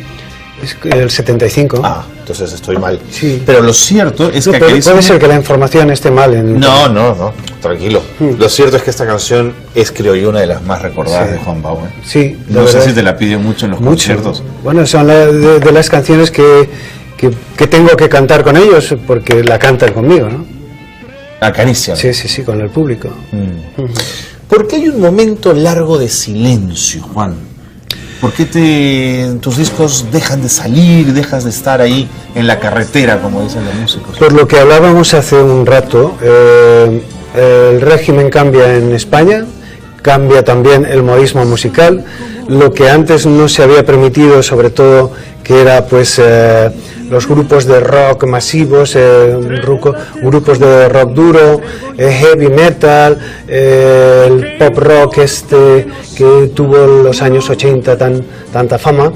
Es el 75. Ah, entonces estoy mal. Sí. Pero lo cierto es que Acaríciame... Puede ser que la información esté mal. No, tranquilo. Lo cierto es que esta canción es, creo yo, una de las más recordadas de Juan Bauer. Sí. No sé si te la piden mucho en los conciertos. Bueno, son de las canciones que tengo que cantar con ellos, porque la cantan conmigo, ¿no? Acaríciame. Sí, con el público. ¿Por qué hay un momento largo de silencio, Juan? ¿Por qué tus discos dejan de salir, dejas de estar ahí en la carretera, como dicen los músicos? Por lo que hablábamos hace un rato, el régimen cambia en España, cambia también el modismo musical, lo que antes no se había permitido, sobre todo, que era pues los grupos de rock masivos, grupos de rock duro, heavy metal, el pop rock que tuvo en los años 80 tanta fama.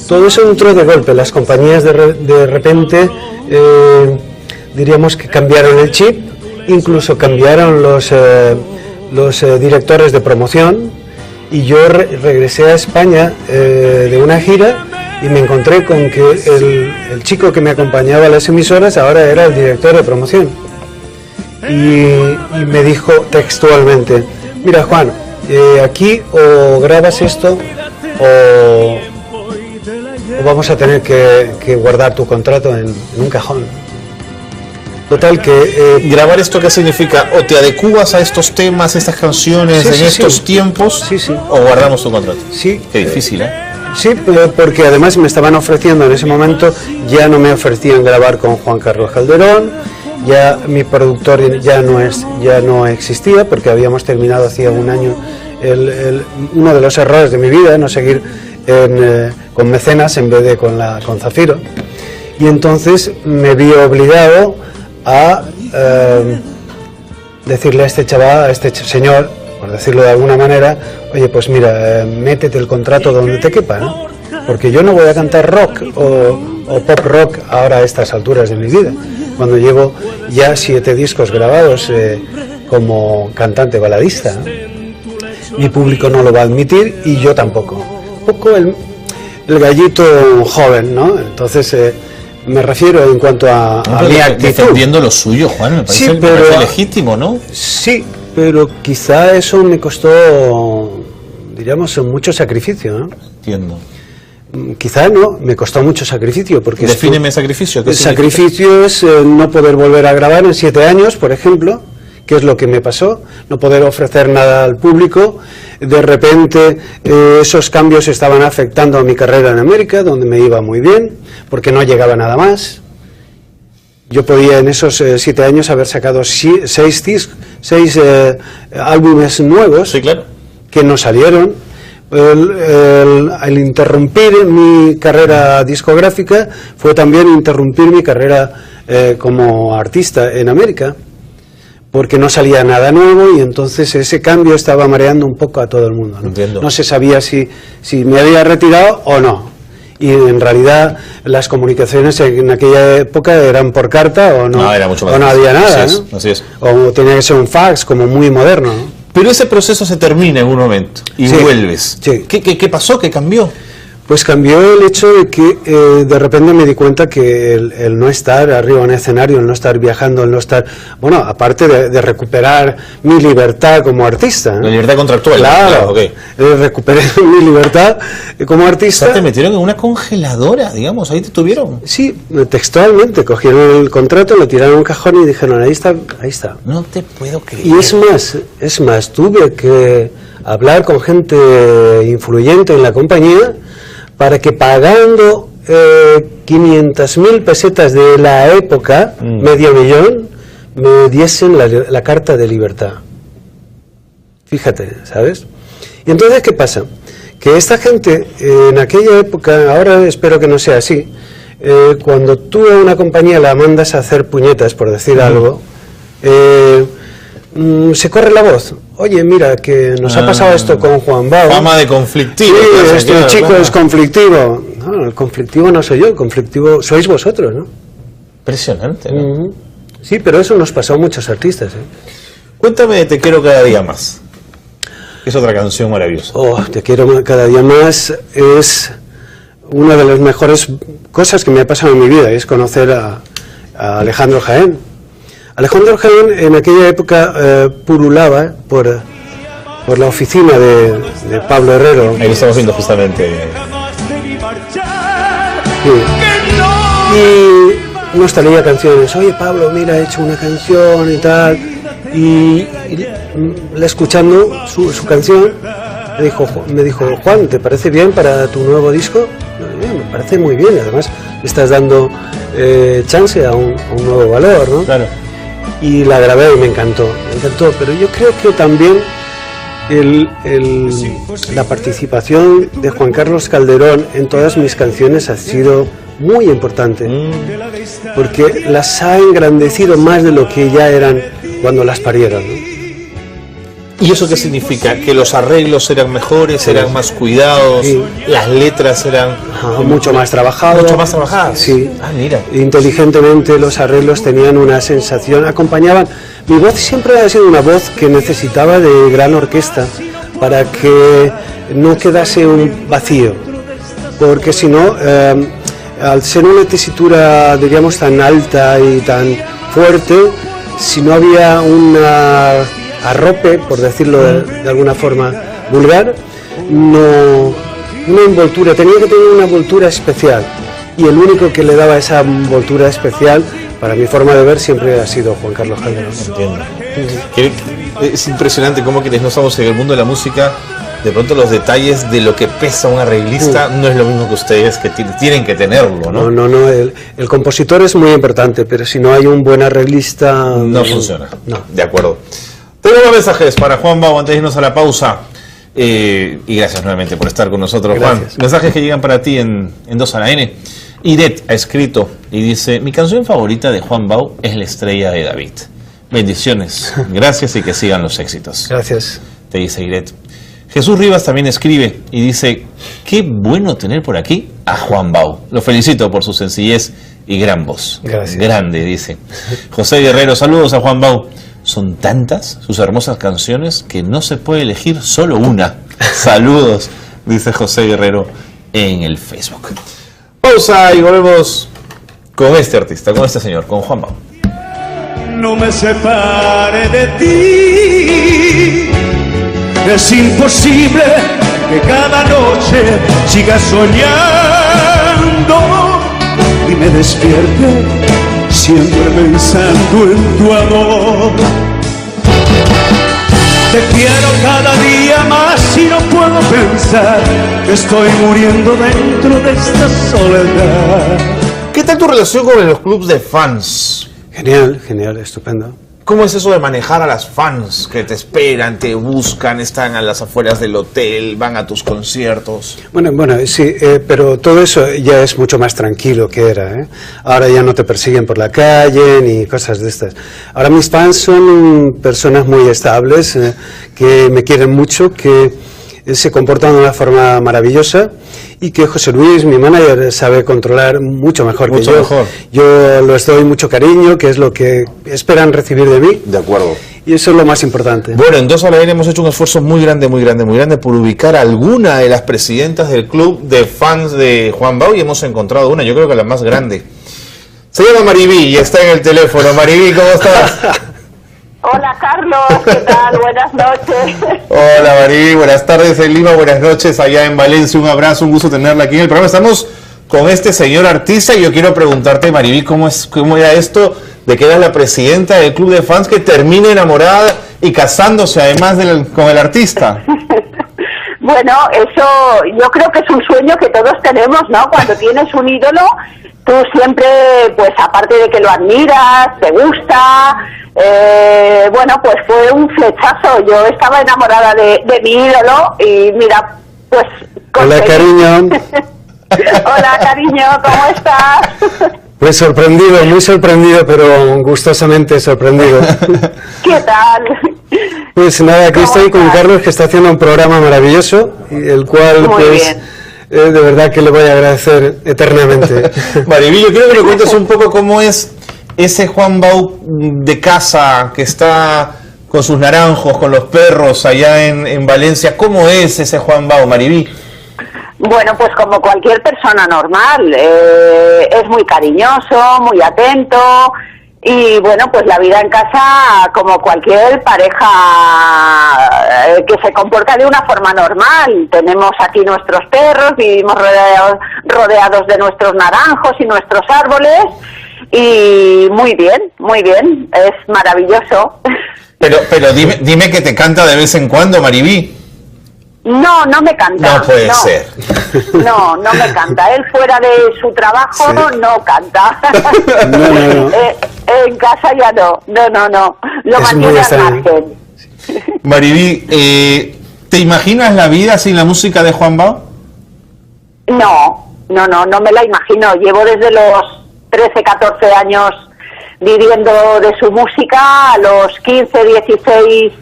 Todo eso entró de golpe. Las compañías de repente diríamos que cambiaron el chip, incluso cambiaron los directores de promoción, y yo regresé a España de una gira y me encontré con que el chico que me acompañaba a las emisoras ahora era el director de promoción, y me dijo textualmente: mira, Juan, aquí o grabas esto o vamos a tener que guardar tu contrato en un cajón. Total que... ¿Grabar esto qué significa? ¿O te adecuas a estos temas, estas canciones, estos tiempos? Sí. ¿O guardamos tu contrato? Sí. Qué difícil, ¿eh? Sí, porque además me estaban ofreciendo en ese momento, ya no me ofrecían grabar con Juan Carlos Calderón, ya mi productor ya no existía, porque habíamos terminado hacía un año uno de los errores de mi vida, no seguir con Mecenas en vez de con Zafiro. Y entonces me vi obligado a decirle a este chaval, a este señor, por decirlo de alguna manera: oye, pues mira, métete el contrato donde te quepa, ¿no? Porque yo no voy a cantar rock o pop rock ahora a estas alturas de mi vida, cuando llevo ya 7 discos grabados como cantante baladista, ¿no? Mi público no lo va a admitir y yo tampoco. Un poco el gallito joven, ¿no? Entonces... me refiero en cuanto a mi actitud. Defendiendo lo suyo, Juan, me parece, me parece legítimo, ¿no? Sí, pero quizá eso me costó, diríamos, mucho sacrificio, ¿no? Entiendo. Quizá no, me costó mucho sacrificio. Porque defíneme sacrificio. El sacrificio es no poder volver a grabar en 7 años, por ejemplo, que es lo que me pasó, no poder ofrecer nada al público. De repente esos cambios estaban afectando a mi carrera en América, donde me iba muy bien, porque no llegaba nada más. Yo podía en esos 7 años haber sacado 6 álbumes nuevos, sí, claro, que no salieron. El interrumpir mi carrera discográfica fue también interrumpir mi carrera como artista en América, porque no salía nada nuevo, y entonces ese cambio estaba mareando un poco a todo el mundo, ¿no? Entiendo. No se sabía si me había retirado o no, y en realidad las comunicaciones en aquella época eran por carta o no, era mucho más o no había nada, así es. O tenía que ser un fax, como muy moderno, ¿no? Pero ese proceso se termina en un momento y vuelves. Sí. ¿Qué pasó? ¿Qué cambió? Pues cambió el hecho de que de repente me di cuenta que el no estar arriba en el escenario, el no estar viajando, el no estar... Bueno, aparte de recuperar mi libertad como artista, ¿eh? La libertad contractual. Claro, okay. Recuperé mi libertad como artista. O sea, te metieron en una congeladora, digamos, ahí te tuvieron. Sí, textualmente, cogieron el contrato, lo tiraron en un cajón y dijeron, ahí está. No te puedo creer. Y es más, tuve que hablar con gente influyente en la compañía, para que pagando 500.000 pesetas de la época, medio millón, me diesen la carta de libertad. Fíjate, ¿sabes? Y entonces, ¿qué pasa? Que esta gente, en aquella época, ahora espero que no sea así, cuando tú a una compañía la mandas a hacer puñetas, por decir algo, se corre la voz. Oye, mira, que nos ha pasado esto con Juan Bau. Fama de conflictivo. Sí, este chico es conflictivo. No, el conflictivo no soy yo, el conflictivo sois vosotros, ¿no? Impresionante, ¿no? Sí, pero eso nos pasó a muchos artistas, ¿eh? Cuéntame de Te quiero cada día más. Es otra canción maravillosa. Oh, Te quiero cada día más es una de las mejores cosas que me ha pasado en mi vida, es conocer a Alejandro Jaén. Alejandro Jaén en aquella época pululaba por la oficina de Pablo Herrero. Ahí lo estamos viendo justamente. Sí. Y nos traía canciones. Oye, Pablo, mira, he hecho una canción y tal. Y escuchando su canción, me dijo, Juan, ¿te parece bien para tu nuevo disco? Me parece muy bien, además le estás dando chance a un nuevo valor, ¿no? Claro. Y la grabé y me encantó, pero yo creo que también la participación de Juan Carlos Calderón en todas mis canciones ha sido muy importante, porque las ha engrandecido más de lo que ya eran cuando las parieron, ¿no? ¿Y eso qué significa? ¿Que los arreglos eran mejores, eran más cuidados, las letras eran mucho más trabajadas? Mucho más trabajadas. Sí. Ah, mira. Inteligentemente los arreglos tenían una sensación, acompañaban. Mi voz siempre ha sido una voz que necesitaba de gran orquesta para que no quedase un vacío, porque si no, al ser una tesitura, diríamos, tan alta y tan fuerte, si no había una arrope, por decirlo de alguna forma vulgar, una envoltura, tenía que tener una envoltura especial, y el único que le daba esa envoltura especial, para mi forma de ver, siempre ha sido Juan Carlos Calderón. Entiendo. Es impresionante cómo quienes no estamos en el mundo de la música, de pronto los detalles de lo que pesa un arreglista no es lo mismo que ustedes, que tienen que tenerlo, ¿no? No, el compositor es muy importante, pero si no hay un buen arreglista... No funciona. No. De acuerdo. Tengo mensajes para Juan Bau antes de irnos a la pausa. Y gracias nuevamente por estar con nosotros, gracias. Juan. Mensajes que llegan para ti en 2 a la N. Iret ha escrito y dice: mi canción favorita de Juan Bau es La estrella de David. Bendiciones, gracias y que sigan los éxitos. Gracias. Te dice Iret. Jesús Rivas también escribe y dice: qué bueno tener por aquí a Juan Bau. Lo felicito por su sencillez y gran voz. Gracias. Grande, dice. José Guerrero, saludos a Juan Bau. Son tantas sus hermosas canciones que no se puede elegir solo una. Saludos, dice José Guerrero en el Facebook. Pausa y volvemos con este artista, con este señor, con Juan Bau. No me separe de ti. Es imposible que cada noche siga soñando y me despierte siempre pensando en tu amor. Te quiero cada día más y no puedo pensar que estoy muriendo dentro de esta soledad. ¿Qué tal tu relación con los clubs de fans? Genial, estupendo. ¿Cómo es eso de manejar a las fans que te esperan, te buscan, están a las afueras del hotel, van a tus conciertos? Bueno, sí, pero todo eso ya es mucho más tranquilo que era, ¿eh? Ahora ya no te persiguen por la calle ni cosas de estas. Ahora mis fans son personas muy estables, que me quieren mucho, que se comportan de una forma maravillosa y que José Luis, mi manager, sabe controlar mucho mejor que yo. Mejor. Yo les doy mucho cariño, que es lo que esperan recibir de mí. De acuerdo. Y eso es lo más importante. Bueno, en 2 a la N hemos hecho un esfuerzo muy grande por ubicar a alguna de las presidentas del club de fans de Juan Bau y hemos encontrado una, yo creo que la más grande. Se llama Maribí y está en el teléfono. Maribí, ¿cómo estás? Hola Carlos, ¿qué tal? Buenas noches. Hola Maribí, buenas tardes en Lima, buenas noches allá en Valencia, un abrazo, un gusto tenerla aquí en el programa. Estamos con este señor artista y yo quiero preguntarte, Maribí, ¿cómo era esto de que eras la presidenta del club de fans que termina enamorada y casándose además con el artista? Bueno, eso yo creo que es un sueño que todos tenemos, ¿no? Cuando tienes un ídolo, tú siempre, pues aparte de que lo admiras, te gusta, bueno, pues fue un flechazo. Yo estaba enamorada de mi ídolo y mira, pues... Hola, cariño. Hola, cariño, ¿cómo estás? Pues sorprendido, muy sorprendido, pero gustosamente sorprendido. ¿Qué tal? Pues nada, aquí estoy con Carlos, que está haciendo un programa maravilloso, y el cual, muy pues, bien. De verdad que le voy a agradecer eternamente. Mariví, yo quiero que me cuentes un poco cómo es ese Juan Bau de casa que está con sus naranjos, con los perros allá en Valencia. ¿Cómo es ese Juan Bau, Mariví? Bueno, pues como cualquier persona normal, es muy cariñoso, muy atento y bueno, pues la vida en casa como cualquier pareja que se comporta de una forma normal. Tenemos aquí nuestros perros, vivimos rodeados de nuestros naranjos y nuestros árboles y muy bien, es maravilloso. Pero dime que te canta de vez en cuando, Mariví. No, no me canta. No puede ser. No, no me canta. Él fuera de su trabajo ¿Sí? no canta. No. En casa ya no. No. Lo mantiene al margen. Mariví, ¿te imaginas la vida sin la música de Juan Bau? No me la imagino. Llevo desde los 13, 14 años viviendo de su música. A los 15, 16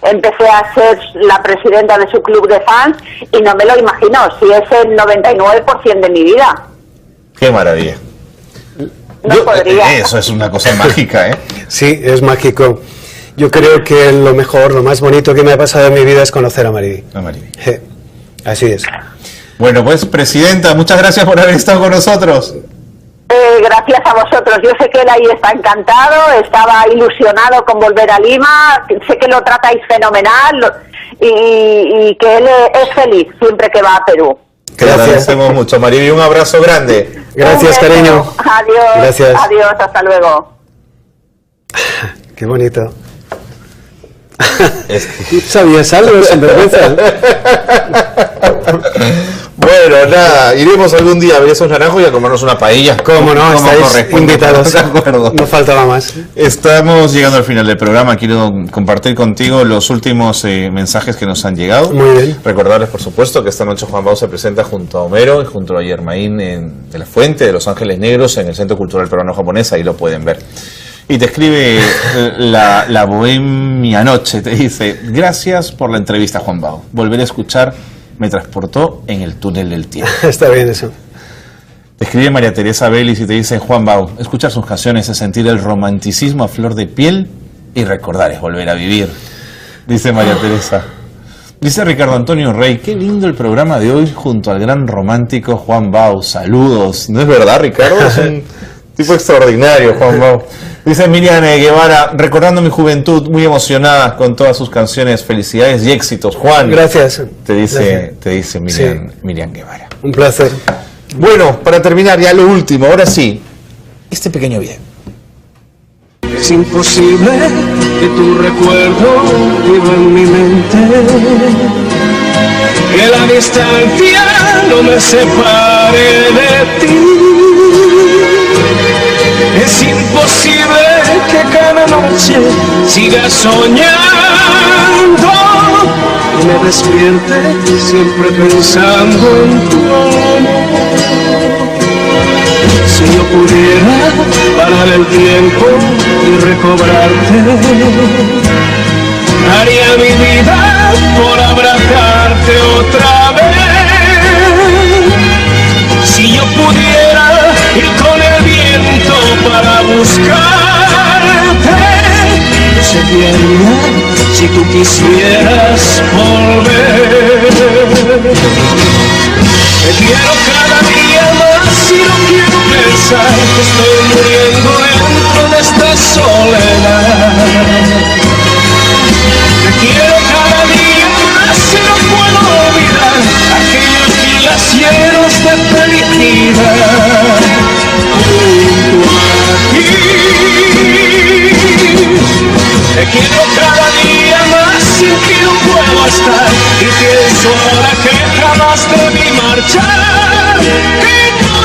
empecé a ser la presidenta de su club de fans y no me lo imagino, si es el 99% de mi vida. ¡Qué maravilla! Podría. Eso es una cosa mágica, ¿eh? Sí, es mágico. Yo creo que lo mejor, lo más bonito que me ha pasado en mi vida es conocer a Mariví. Así es. Bueno, pues, presidenta, muchas gracias por haber estado con nosotros. Gracias a vosotros. Yo sé que él ahí está encantado, estaba ilusionado con volver a Lima, sé que lo tratáis fenomenal y que él es feliz siempre que va a Perú. Gracias. Te agradecemos mucho, Mariví, un abrazo grande. Gracias, cariño. Adiós. Gracias. Adiós, hasta luego. Qué bonito. ¿Sabías algo, sinvergüenza? Bueno, nada, iremos algún día a ver esos naranjos y a comernos una paella. ¿Cómo no? Estáis invitados. De acuerdo. No faltaba más. Estamos llegando al final del programa. Quiero compartir contigo los últimos mensajes que nos han llegado. Muy bien. Recordarles, por supuesto, que esta noche Juan Bau se presenta junto a Homero y junto a Yermaín de la Fuente de Los Ángeles Negros en el Centro Cultural Peruano-Japonés. Ahí lo pueden ver. Y te escribe la Bohemia Noche, te dice: gracias por la entrevista, Juan Bau. Volver a escuchar me transportó en el túnel del tiempo. Está bien eso. Te escribe María Teresa Vélez y te dice: Juan Bau, escuchar sus canciones es sentir el romanticismo a flor de piel y recordar es volver a vivir. Dice María Teresa. Dice Ricardo Antonio Rey: qué lindo el programa de hoy junto al gran romántico Juan Bau. Saludos. ¿No es verdad, Ricardo? Es un tipo extraordinario, Juan Bau. Dice Miriam Guevara: recordando mi juventud, muy emocionada con todas sus canciones. Felicidades y éxitos, Juan. Gracias. Te dice Sí. Miriam Guevara. Un placer. Bueno, para terminar ya lo último, ahora sí, este pequeño video. Es imposible que tu recuerdo viva en mi mente, que la distancia no me separe de ti. Es imposible que cada noche siga soñando y me despierte siempre pensando en tu amor. Si yo pudiera parar el tiempo y recobrarte, haría mi vida por abrazarte otra vez. Si yo pudiera ir con el viento para buscarte, no sé qué haría si tú quisieras volver. Te quiero cada día más y no quiero pensar que estoy muriendo dentro de esta soledad. Te quiero cada día más y no puedo olvidar aquellos días llenos de felicidad. Junto a ti. Te quiero cada día más sin que no puedo estar y pienso su hora que jamás debí marchar, que no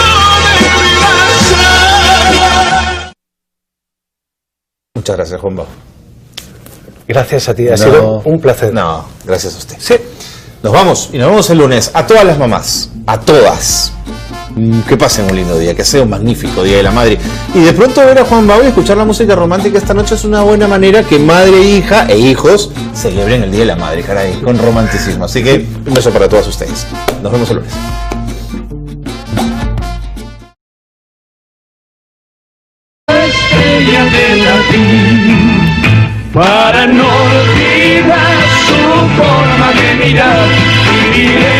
debí marchar. Muchas gracias, Juan Bau. Gracias a ti, ha sido un placer. No, gracias a usted. Sí. Nos vamos y nos vemos el lunes. A todas las mamás, a todas. Que pasen un lindo día, que sea un magnífico Día de la Madre. Y de pronto ver a Juan Bau y escuchar la música romántica esta noche es una buena manera que madre, hija e hijos celebren el Día de la Madre, caray, con romanticismo. Así que un beso para todas ustedes. Nos vemos el lunes. Estrella de latín, para no olvidar su forma de mirar, viviré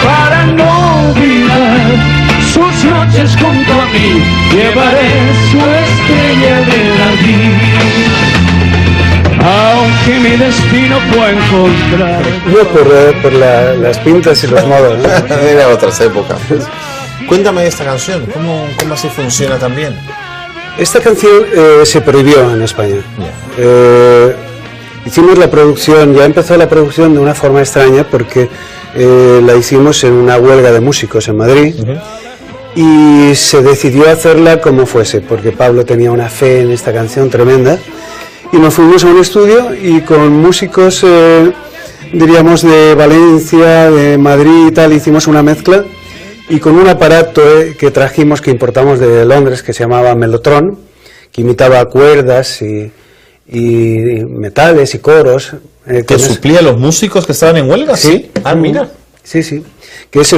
para no olvidar sus noches junto a mí, llevaré su estrella de latín. Aunque mi destino fue encontrar. No por las pintas y los modos, ¿no? Era otras épocas. Cuéntame de esta canción, ¿cómo así funciona también? Esta canción se prohibió en España. Yeah. Hicimos la producción, ya empezó la producción de una forma extraña porque la hicimos en una huelga de músicos en Madrid. Y se decidió hacerla como fuese, porque Pablo tenía una fe en esta canción tremenda. Y nos fuimos a un estudio y con músicos, diríamos, de Valencia, de Madrid y tal, hicimos una mezcla. Y con un aparato que trajimos, que importamos de Londres, que se llamaba Mellotron, que imitaba cuerdas y metales y coros. ¿Que suplía a los músicos que estaban en huelga? Sí. Ah, mira. Sí, sí. Que ese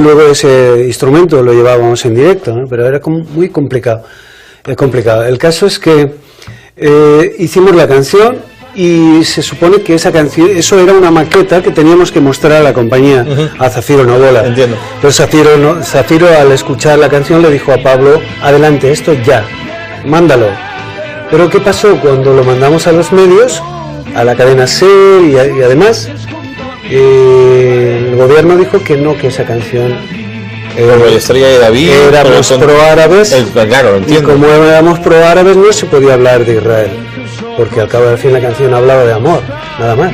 instrumento lo llevábamos en directo, ¿no? Pero era muy complicado. El caso es que hicimos la canción y se supone que esa canción, eso era una maqueta que teníamos que mostrar a la compañía, a Zafiro Novola. Entiendo. Pero Zafiro al escuchar la canción le dijo a Pablo, adelante, esto ya, mándalo. Pero ¿qué pasó cuando lo mandamos a los medios, a la cadena SER y además? El gobierno dijo que no, que esa canción Como la estrella de David, éramos pro-árabes, claro, lo y entiendo. como éramos pro-árabes no se podía hablar de Israel, porque al cabo del fin la canción hablaba de amor, nada más.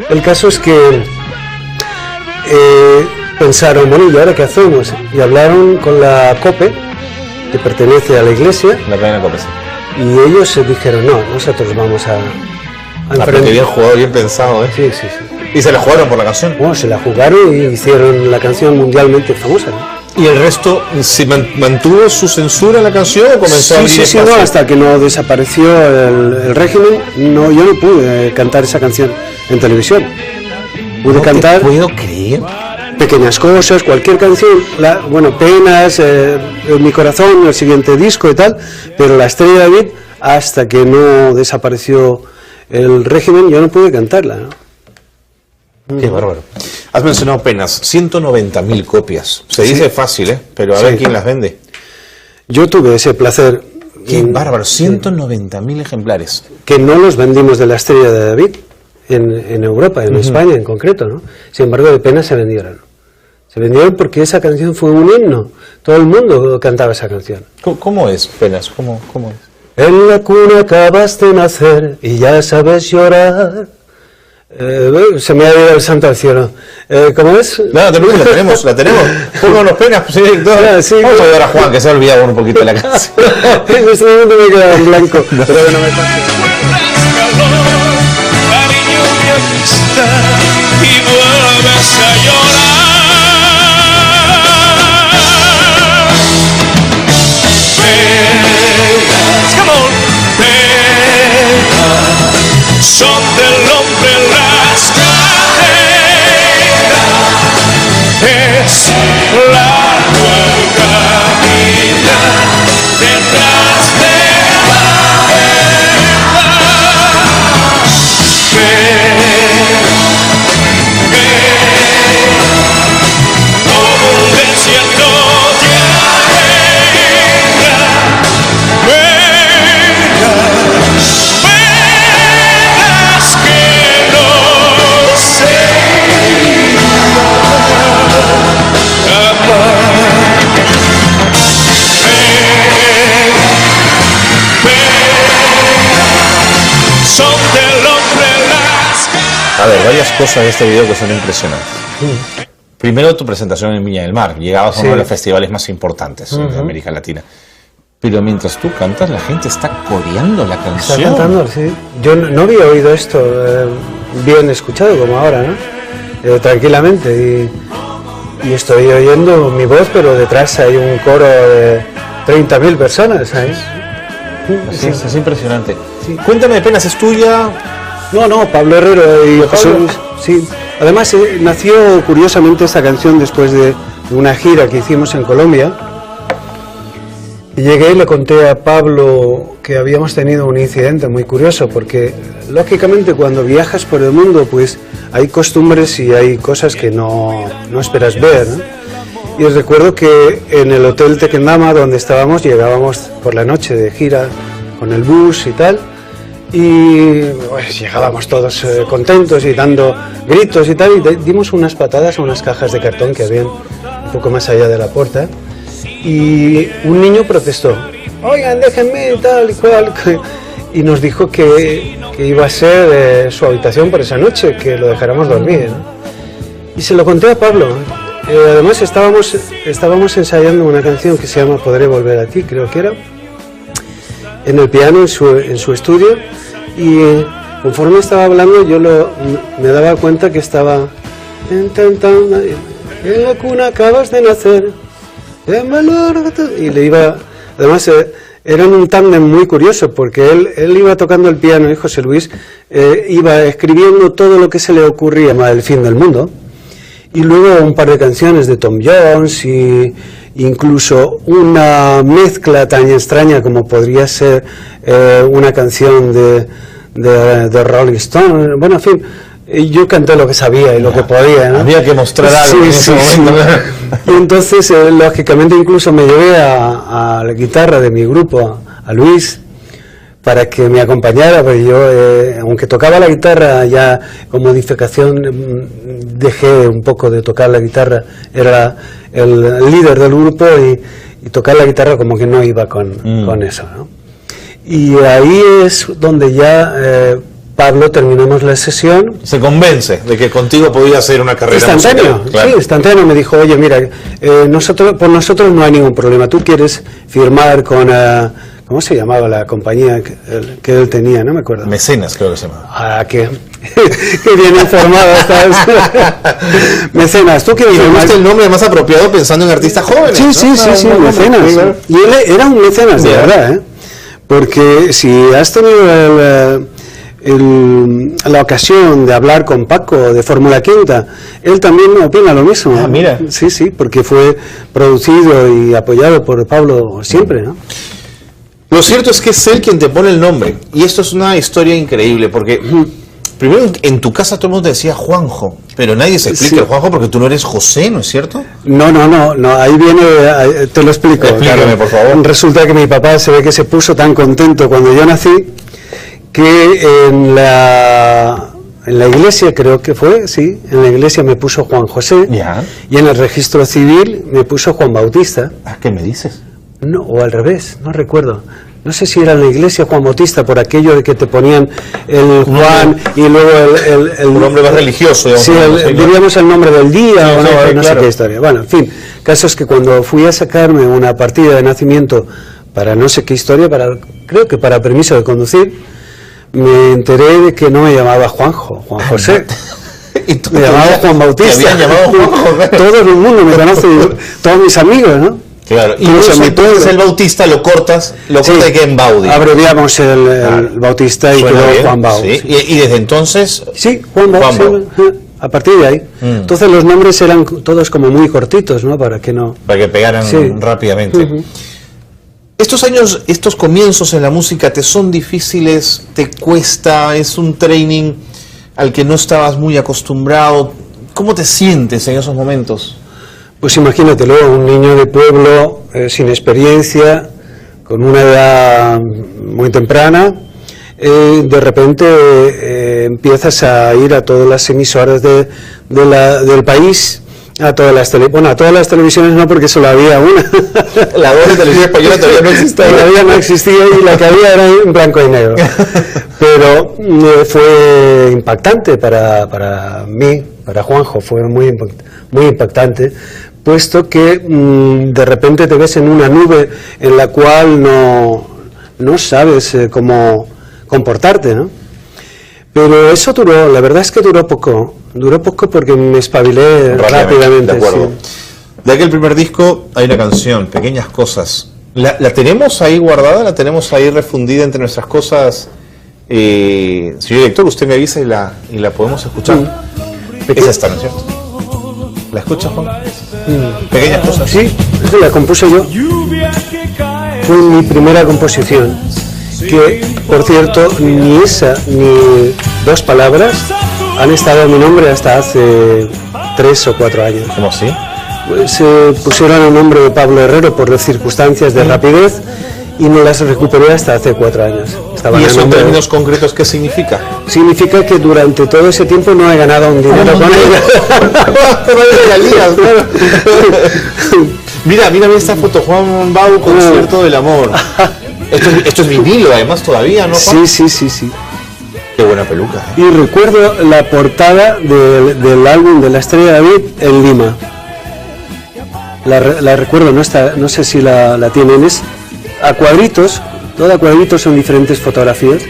El caso es que pensaron, bueno, ¿y ahora qué hacemos? Y hablaron con la COPE, que pertenece a la iglesia, La cadena COPE, sí. y ellos dijeron, no, nosotros vamos a Pero que bien jugado, bien pensado, ¿eh? Sí, sí, sí. Y se la jugaron por la canción. Bueno, se la jugaron y hicieron la canción mundialmente famosa, ¿no? ¿Y el resto se mantuvo su censura en la canción o comenzó a abrir Sí, espacio? no, hasta que no desapareció el régimen, no, yo no pude cantar esa canción en televisión. Pude cantar puedo creer. pequeñas cosas, cualquier canción, Penas, Mi Corazón, el siguiente disco y tal, pero la estrella de David, hasta que no desapareció el régimen, yo no pude cantarla, ¿no? Qué bárbaro. Has mencionado Penas, 190.000 copias. Se dice fácil, ¿eh? Pero a ver quién las vende. Yo tuve ese placer. Qué bárbaro, 190.000 ejemplares. Que no los vendimos de la estrella de David en Europa, en España en concreto, ¿no? Sin embargo, de Penas se vendieron. Se vendieron porque esa canción fue un himno. Todo el mundo cantaba esa canción. ¿Cómo es Penas? ¿Cómo es? En la cuna acabas de nacer y ya sabes llorar. Se me ha ido el santo al cielo. ¿Cómo es? No, te preocupes, la tenemos. Pónganos Penas, sí, Sí, vamos a ayudar a Juan, que se ha olvidado un poquito de la canción. En este momento me he quedado en blanco. Pero bueno, me pasa. Cariño, mi amistad, y vuelves a llorar. Penas, come on, penas, son del hombre las cadenas, es largo el caminar detrás de la verdad. A ver, varias cosas de este video que son impresionantes. Primero, tu presentación en Viña del Mar. Llegabas a uno de los festivales más importantes de América Latina. Pero mientras tú cantas, la gente está coreando la canción. Está cantando, sí. Yo no había oído esto bien escuchado como ahora, ¿no? Tranquilamente. Y estoy oyendo mi voz, pero detrás hay un coro de 30.000 personas, ¿sabes? Así es impresionante. Sí. Cuéntame, apenas es tuya. No, Pablo Herrero y José Luis. Sí. Además, nació curiosamente esta canción después de una gira que hicimos en Colombia. Y llegué y le conté a Pablo que habíamos tenido un incidente muy curioso, porque lógicamente cuando viajas por el mundo, pues hay costumbres y hay cosas que no esperas ver, ¿no? Y recuerdo que en el hotel Tequendama donde estábamos, llegábamos por la noche de gira con el bus y tal, y pues, llegábamos todos contentos y dando gritos y tal, y dimos unas patadas a unas cajas de cartón que habían un poco más allá de la puerta, y un niño protestó: oigan, déjenme, tal y cual, y nos dijo que iba a ser su habitación por esa noche, que lo dejáramos dormir, ¿no? Y se lo conté a Pablo. Además estábamos ensayando una canción que se llama Podré volver a ti, creo que era, en el piano en su estudio, y conforme estaba hablando yo me daba cuenta que estaba en la cuna acabas de nacer, y le iba, además eran un tándem muy curioso, porque él iba tocando el piano y José Luis iba escribiendo todo lo que se le ocurría del fin del mundo, y luego un par de canciones de Tom Jones y incluso una mezcla tan extraña como podría ser una canción de Rolling Stone. Bueno, en fin, yo canté lo que sabía y lo que podía, ¿no? Había que mostrar algo en ese momento. Y entonces, lógicamente, incluso me llevé a la guitarra de mi grupo, a Luis, para que me acompañara, porque yo, aunque tocaba la guitarra, ya con modificación dejé un poco de tocar la guitarra, era el líder del grupo y tocar la guitarra como que no iba con eso, ¿no? Y ahí es donde ya Pablo, terminamos la sesión. Se convence de que contigo podía hacer una carrera instantáneo, musical. Claro. Sí, instantáneo. Me dijo, oye, mira, por nosotros no hay ningún problema. Tú quieres firmar con... ¿cómo se llamaba la compañía que él tenía? No me acuerdo. Mecenas, creo que se llamaba. Ah, qué bien informado estás. Mecenas, ¿tú quieres firmar? ¿Te el nombre más apropiado pensando en artistas jóvenes? Sí, ¿no? sí, Mecenas. Y él era un mecenas, de verdad, ¿eh? Porque si has tenido la ocasión de hablar con Paco de Fórmula Quinta, él también opina lo mismo. Ah, mira. Sí, porque fue producido y apoyado por Pablo siempre, ¿no? Lo cierto es que es él quien te pone el nombre, y esto es una historia increíble, porque primero en tu casa todo el mundo te decía Juanjo, pero nadie se explica el Juanjo porque tú no eres José, ¿no es cierto? No, ahí viene, te lo explico. Explícame, claro. Por favor. Resulta que mi papá se ve que se puso tan contento cuando yo nací, que en la iglesia, creo que fue, sí, en la iglesia me puso Juan José, y en el registro civil me puso Juan Bautista. ¿Qué me dices? No, o al revés, no recuerdo. No sé si era en la iglesia Juan Bautista, por aquello de que te ponían el Juan y luego el nombre más religioso. Sí, diríamos el nombre del día, sí, o no sé qué historia. Bueno, en fin, caso es que cuando fui a sacarme una partida de nacimiento para no sé qué historia, creo que para permiso de conducir, me enteré de que no me llamaba Juan José. Me llamaba Juan Bautista. ¿Te habían llamado Juanjo? Todo el mundo me conoce, todos mis amigos, ¿no? Claro, y entonces el Bautista lo cortas y queda en Baudi. Abreviamos el Bautista y quedó Juan Bau. ¿Sí? Y desde entonces... Sí, Juan Bau. A partir de ahí. Entonces los nombres eran todos como muy cortitos, ¿no? Para que pegaran rápidamente. Estos años, estos comienzos en la música, ¿te son difíciles? ¿Te cuesta? ¿Es un training al que no estabas muy acostumbrado? ¿Cómo te sientes en esos momentos? Pues imagínate, luego un niño de pueblo sin experiencia, con una edad muy temprana, de repente empiezas a ir a todas las emisoras del país A todas las televisiones no, porque solo había una. La voz de televisión española todavía no existía. Todavía no existía y la que había era en blanco y negro. Pero fue impactante para mí, para Juanjo, fue muy impactante, puesto que de repente te ves en una nube en la cual no sabes cómo comportarte, ¿no? Pero eso duró, la verdad es que duró poco porque me espabilé rápidamente. De acuerdo. Sí. De aquel primer disco hay una canción, Pequeñas Cosas. ¿La tenemos ahí guardada? ¿La tenemos ahí refundida entre nuestras cosas? Señor director, usted me avisa y la podemos escuchar. Es esta, ¿no es cierto? ¿La escuchas, Juan? Pequeñas Cosas. Sí, esa la compuse yo. Fue mi primera composición. Que, por cierto, ni esa ni dos palabras han estado en mi nombre hasta hace 3 o 4 años. ¿Cómo así? Se pusieron el nombre de Pablo Herrero por las circunstancias de rapidez y no las recuperé hasta hace 4 años. ¿Y eso en términos concretos qué significa? Significa que durante todo ese tiempo no he ganado un dinero con ella. Mira esta foto, Juan Bau, Concierto del Amor. Esto es vinilo, además, todavía, ¿no, Juan? Sí. Qué buena peluca. Y recuerdo la portada del álbum de La Estrella de David en Lima. La recuerdo, no sé si la tienen, es a cuadritos, todo a cuadritos, son diferentes fotografías.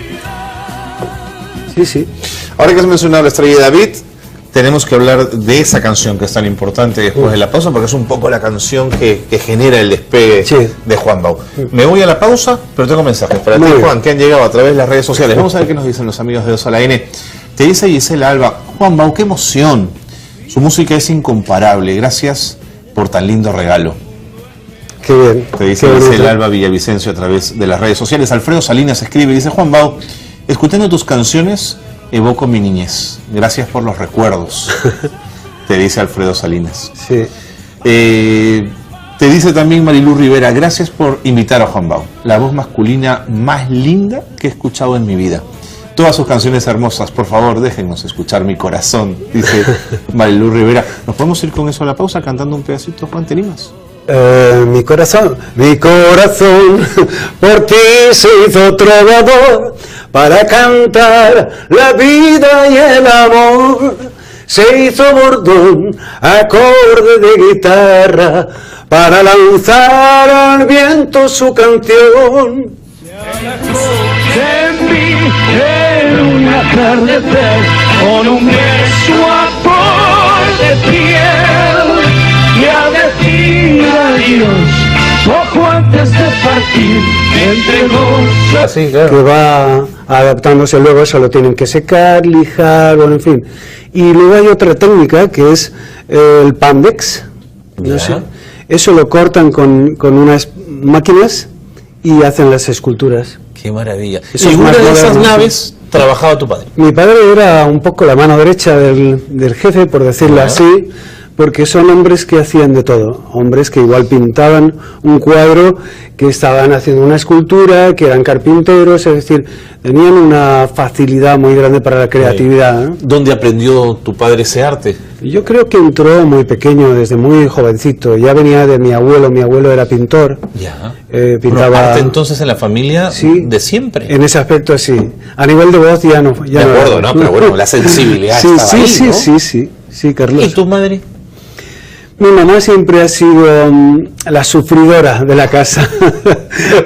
Sí. Ahora que has mencionado La Estrella de David, tenemos que hablar de esa canción que es tan importante después de la pausa, porque es un poco la canción que genera el despegue de Juan Bau. Me voy a la pausa, pero tengo mensajes para ti, Juan, que han llegado a través de las redes sociales. Vamos a ver qué nos dicen los amigos de 2 a la N. Te dice Gisela Alba: Juan Bau, qué emoción. Su música es incomparable. Gracias por tan lindo regalo. Qué bien. Te dice Gisela Alba Villavicencio a través de las redes sociales. Alfredo Salinas escribe y dice: Juan Bau, escuchando tus canciones evoco mi niñez. Gracias por los recuerdos. Te dice Alfredo Salinas. Sí. Te dice también Marilú Rivera: gracias por invitar a Juan Bau, la voz masculina más linda que he escuchado en mi vida. Todas sus canciones hermosas, por favor, déjenos escuchar mi corazón, dice Marilú Rivera. ¿Nos podemos ir con eso a la pausa cantando un pedacito, Juan? ¿Te animas? Mi corazón, por ti se hizo trovador, para cantar la vida y el amor. Se hizo bordón, acorde de guitarra, para lanzar al viento su canción. En un atardecer, con un beso a flor de piel, y al decir adiós, poco antes de partir, entregó. Así, claro. Que va adaptándose luego, eso lo tienen que secar, lijar, bueno, en fin. Y luego hay otra técnica que es el Pandex, no sé. Eso lo cortan con unas máquinas y hacen las esculturas. Qué maravilla. Eso ¿Y una de esas naves trabajaba tu padre? Mi padre era un poco la mano derecha del jefe, por decirlo así, porque son hombres que hacían de todo, hombres que igual pintaban un cuadro, que estaban haciendo una escultura, que eran carpinteros, es decir, tenían una facilidad muy grande para la creatividad, ¿no? ¿Dónde aprendió tu padre ese arte? Yo creo que entró muy pequeño, desde muy jovencito, ya venía de mi abuelo era pintor. Ya. Pintaba. Bueno, arte entonces en la familia de siempre. En ese aspecto sí. A nivel de voz ya no. Ya de acuerdo, ¿no? Pero bueno, la sensibilidad estaba ahí, ¿no? Sí, Carlos. ¿Y tu madre? Mi mamá siempre ha sido la sufridora de la casa.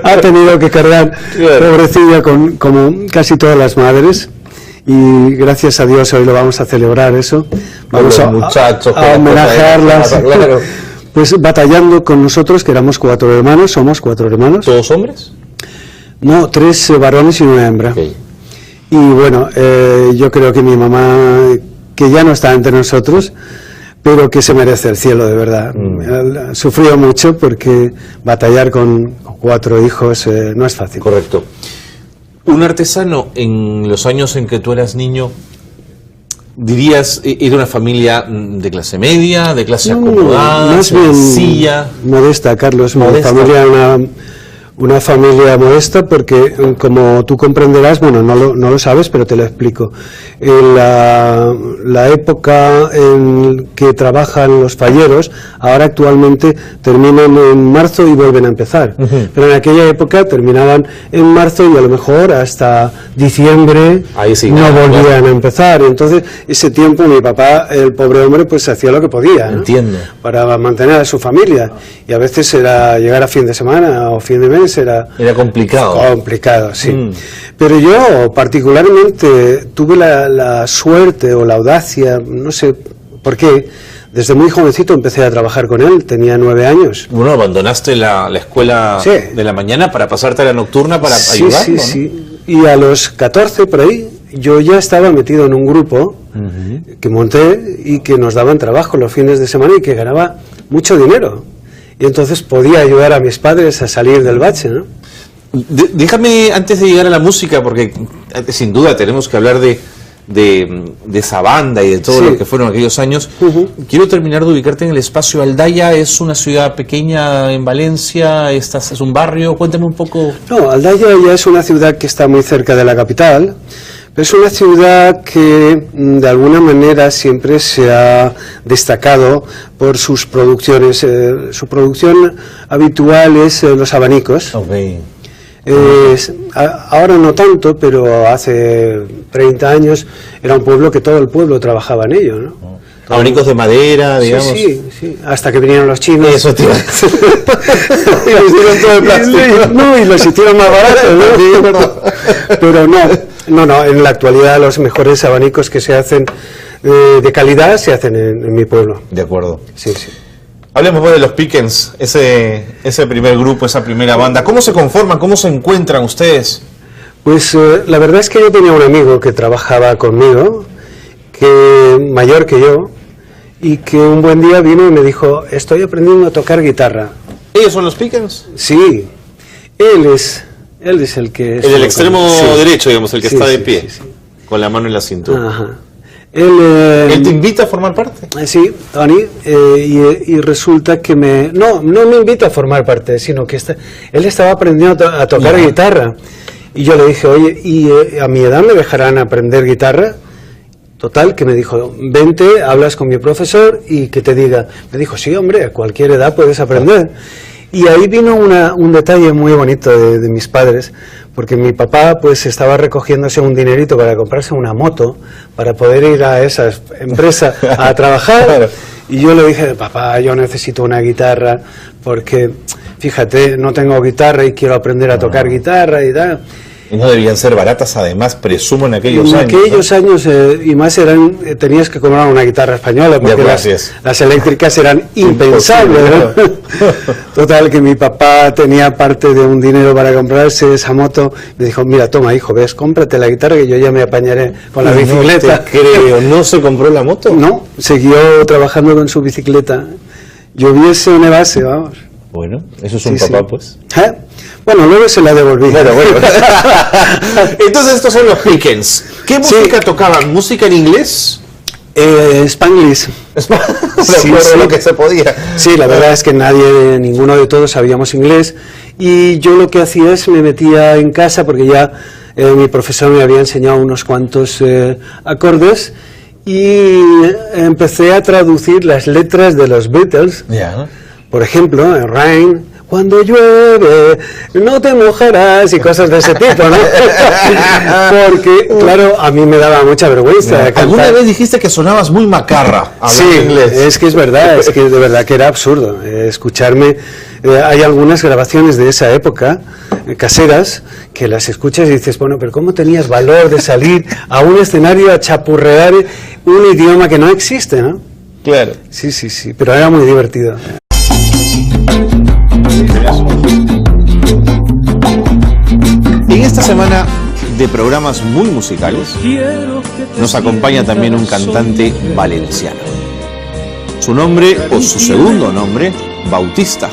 Ha tenido que cargar, pobrecilla, como casi todas las madres. Y gracias a Dios hoy lo vamos a celebrar eso. Vamos a homenajearlas. Claro. Pues batallando con nosotros, que éramos 4 hermanos, somos 4 hermanos. ¿Todos hombres? No, 3 varones y 1 hembra. Okay. Y bueno, yo creo que mi mamá, que ya no está entre nosotros, pero que se merece el cielo, de verdad. Sufrió mucho porque batallar con 4 hijos no es fácil. Correcto. Un artesano en los años en que tú eras niño, dirías, era una familia de clase media, de clase acomodada, más sencilla, bien modesta, Carlos. Modesta. Mi familia era una familia modesta porque, como tú comprenderás, bueno, no lo sabes, pero te lo explico. En la época en que trabajan los falleros, ahora actualmente terminan en marzo y vuelven a empezar. Pero en aquella época terminaban en marzo y a lo mejor hasta diciembre no volvían a empezar. Entonces, ese tiempo mi papá, el pobre hombre, pues hacía lo que podía, ¿no? Entiendo. Para mantener a su familia. Y a veces era llegar a fin de semana o fin de mes, era complicado. Complicado, sí. Pero yo particularmente tuve la suerte o la audacia, no sé por qué, desde muy jovencito empecé a trabajar con él, tenía 9 años. Bueno, abandonaste la escuela de la mañana para pasarte a la nocturna para ayudarlo, ¿no? Sí. Y a los 14 por ahí, yo ya estaba metido en un grupo que monté y que nos daban trabajo los fines de semana y que ganaba mucho dinero. Y entonces podía ayudar a mis padres a salir del bache, ¿no? Déjame, antes de llegar a la música, porque sin duda tenemos que hablar de esa banda y de todo lo que fueron aquellos años, quiero terminar de ubicarte en el espacio. Aldaya es una ciudad pequeña en Valencia, es un barrio, cuéntame un poco. No, Aldaya ya es una ciudad que está muy cerca de la capital, pero es una ciudad que de alguna manera siempre se ha destacado por sus producciones. Su producción habitual es los abanicos. Ahora no tanto, pero hace 30 años era un pueblo que todo el pueblo trabajaba en ello, ¿no? Abanicos de madera, digamos. Sí, hasta que vinieron los chinos. Eso, tío. Y los hicieron todo de plástico. No, y los hicieron más baratos, ¿no? Pero no, en la actualidad los mejores abanicos que se hacen de calidad se hacen en mi pueblo. De acuerdo. Sí. Hablemos pues de los Pickens, ese primer grupo, esa primera banda. ¿Cómo se conforman? ¿Cómo se encuentran ustedes? Pues la verdad es que yo tenía un amigo que trabajaba conmigo, mayor que yo, y que un buen día vino y me dijo, estoy aprendiendo a tocar guitarra. ¿Ellos son los Pickens? Sí, él es el que... El del extremo derecho, digamos, el que está de pie, con la mano en la cintura. Ajá. ¿Él te invita a formar parte? Sí, Tony, y resulta que no me invita a formar parte, sino que él estaba aprendiendo a tocar guitarra. Y yo le dije, oye, ¿y a mi edad me dejarán aprender guitarra? Total, que me dijo, vente, hablas con mi profesor y que te diga. Me dijo, sí, hombre, a cualquier edad puedes aprender. Y ahí vino un detalle muy bonito de mis padres, porque mi papá pues estaba recogiéndose un dinerito para comprarse una moto, para poder ir a esa empresa a trabajar. Y yo le dije, papá, yo necesito una guitarra, porque fíjate, no tengo guitarra y quiero aprender a tocar guitarra y tal. Y no debían ser baratas, además, presumo, en aquellos años. En aquellos años, y más tenías que comprar una guitarra española, porque las eléctricas eran impensables, ¿no? Total, que mi papá tenía parte de un dinero para comprarse esa moto. Me dijo, mira, toma, hijo, ves, cómprate la guitarra que yo ya me apañaré con la bicicleta. No te creo, ¿no se compró la moto? No, siguió trabajando con su bicicleta. Lloviese o nevase, vamos. Bueno, eso es un papá, pues. Bueno, luego se la devolví. Bueno. Entonces estos son los Pickens. ¿Qué música tocaban? ¿Música en inglés? Spanglish. Lo que se podía. Sí, la verdad es que ninguno de todos sabíamos inglés. Y yo lo que hacía es me metía en casa, porque ya mi profesor me había enseñado unos cuantos acordes, y empecé a traducir las letras de los Beatles. Por ejemplo, Rain, cuando llueve, no te mojarás, y cosas de ese tipo, ¿no? Porque, claro, a mí me daba mucha vergüenza. ¿Alguna vez dijiste que sonabas muy macarra hablando inglés? Es que es verdad, de verdad que era absurdo escucharme. Hay algunas grabaciones de esa época, caseras, que las escuchas y dices, bueno, pero ¿cómo tenías valor de salir a un escenario a chapurrear un idioma que no existe, ¿no? Claro. Sí, pero era muy divertido. En esta semana de programas muy musicales nos acompaña también un cantante valenciano. Su nombre, o su segundo nombre, Bautista,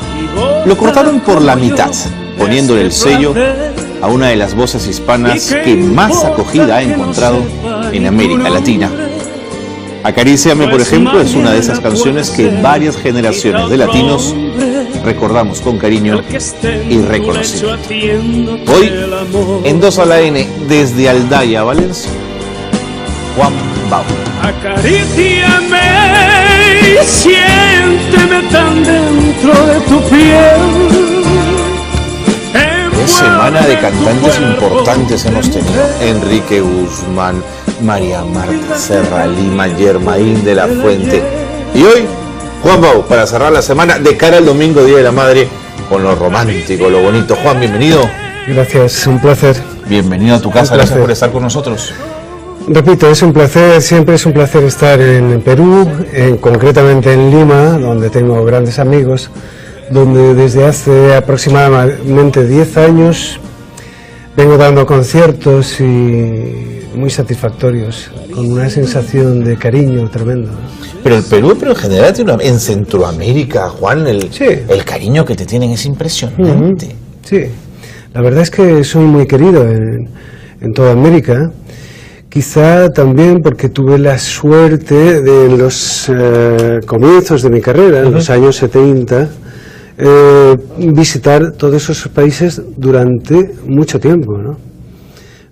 lo cortaron por la mitad, poniéndole el sello a una de las voces hispanas que más acogida ha encontrado en América Latina. Acaríciame, por ejemplo, es una de esas canciones que varias generaciones de latinos recordamos con cariño y reconocimiento. Hoy, en 2 a la N, desde Aldaya, Valencia, Juan Bau. Acaríciame y siénteme tan dentro de tu piel. Semana de cantantes importantes hemos tenido. Enrique Guzmán, María Marta Serra, Lima, Germain de la Fuente. Y hoy, Juan Bau, para cerrar la semana de cara al domingo, Día de la Madre, con lo romántico, lo bonito. Juan, bienvenido. Gracias, un placer. Bienvenido a tu casa, gracias por estar con nosotros. Repito, es un placer, siempre es un placer estar en Perú, concretamente en Lima, donde tengo grandes amigos, donde desde hace aproximadamente 10 años vengo dando conciertos y muy satisfactorios, con una sensación de cariño tremendo. Pero el Perú, pero en general, en Centroamérica, Juan, el cariño que te tienen es impresionante. Sí, la verdad es que soy muy querido en toda América. Quizá también porque tuve la suerte de en los comienzos de mi carrera, en los años 70, visitar todos esos países durante mucho tiempo, ¿no?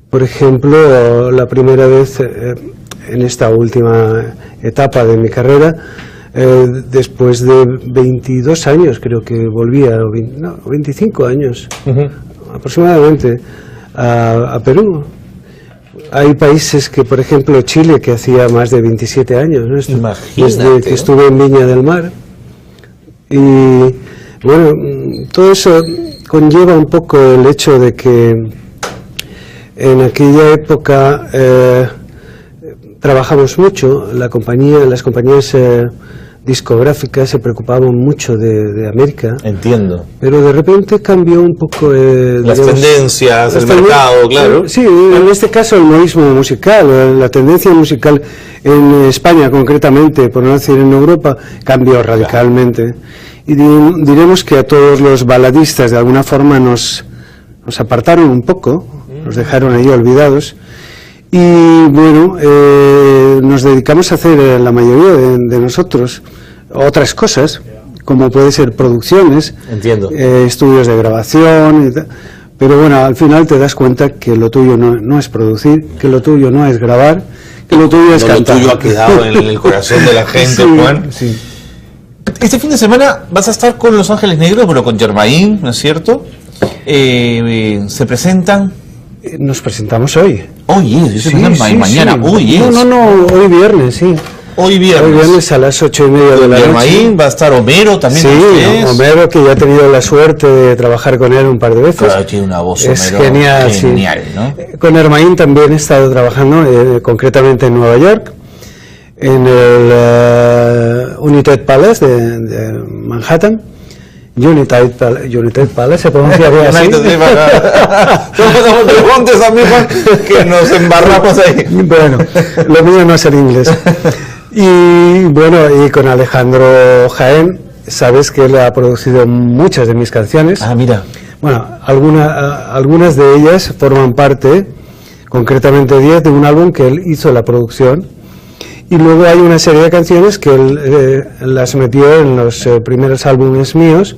Por ejemplo, la primera vez en esta última etapa de mi carrera, después de 22 años, creo que volvía, 25 años aproximadamente, a Perú. Hay países que, por ejemplo, Chile, que hacía más de 27 años, ¿no? Desde que estuve en Viña del Mar. Y bueno, todo eso conlleva un poco el hecho de que en aquella época trabajamos mucho, las compañías discográficas se preocupaban mucho de América. Entiendo. Pero de repente cambió un poco las tendencias, el mercado, claro. Sí, en este caso el modismo musical, la tendencia musical en España concretamente, por no decir en Europa, cambió radicalmente. Y diremos que a todos los baladistas de alguna forma nos apartaron un poco, nos dejaron ahí olvidados. Y bueno, nos dedicamos a hacer, la mayoría de nosotros, otras cosas, como puede ser producciones, estudios de grabación, pero bueno, al final te das cuenta que lo tuyo no es producir, que lo tuyo no es grabar, que lo tuyo es cantar. Lo tuyo ha quedado en el corazón de la gente, sí, Juan. Sí. Este fin de semana vas a estar con Los Ángeles Negros, bueno, con Germain, ¿no es cierto? Se presentan... Nos presentamos hoy. Hoy es, mañana, sí. Hoy es. No, hoy viernes, sí. Hoy viernes a las 8:30 de la noche. Va a estar Homero también. Sí, Homero, que ya he tenido la suerte de trabajar con él un par de veces. Claro, tiene una voz, es Homero, genial, sí. ¿No? Con Germain también he estado trabajando, concretamente en Nueva York, en el United Palace de Manhattan. United Palace, se pronunciaría así. No te preguntes a mí, Juan, que nos embarramos ahí. Bueno, lo mío no es el inglés. Y bueno, y con Alejandro Jaén, sabes que él ha producido muchas de mis canciones. Ah, mira. Bueno, algunas de ellas forman parte, concretamente 10, de un álbum que él hizo la producción. Y luego hay una serie de canciones que él las metió en los primeros álbumes míos,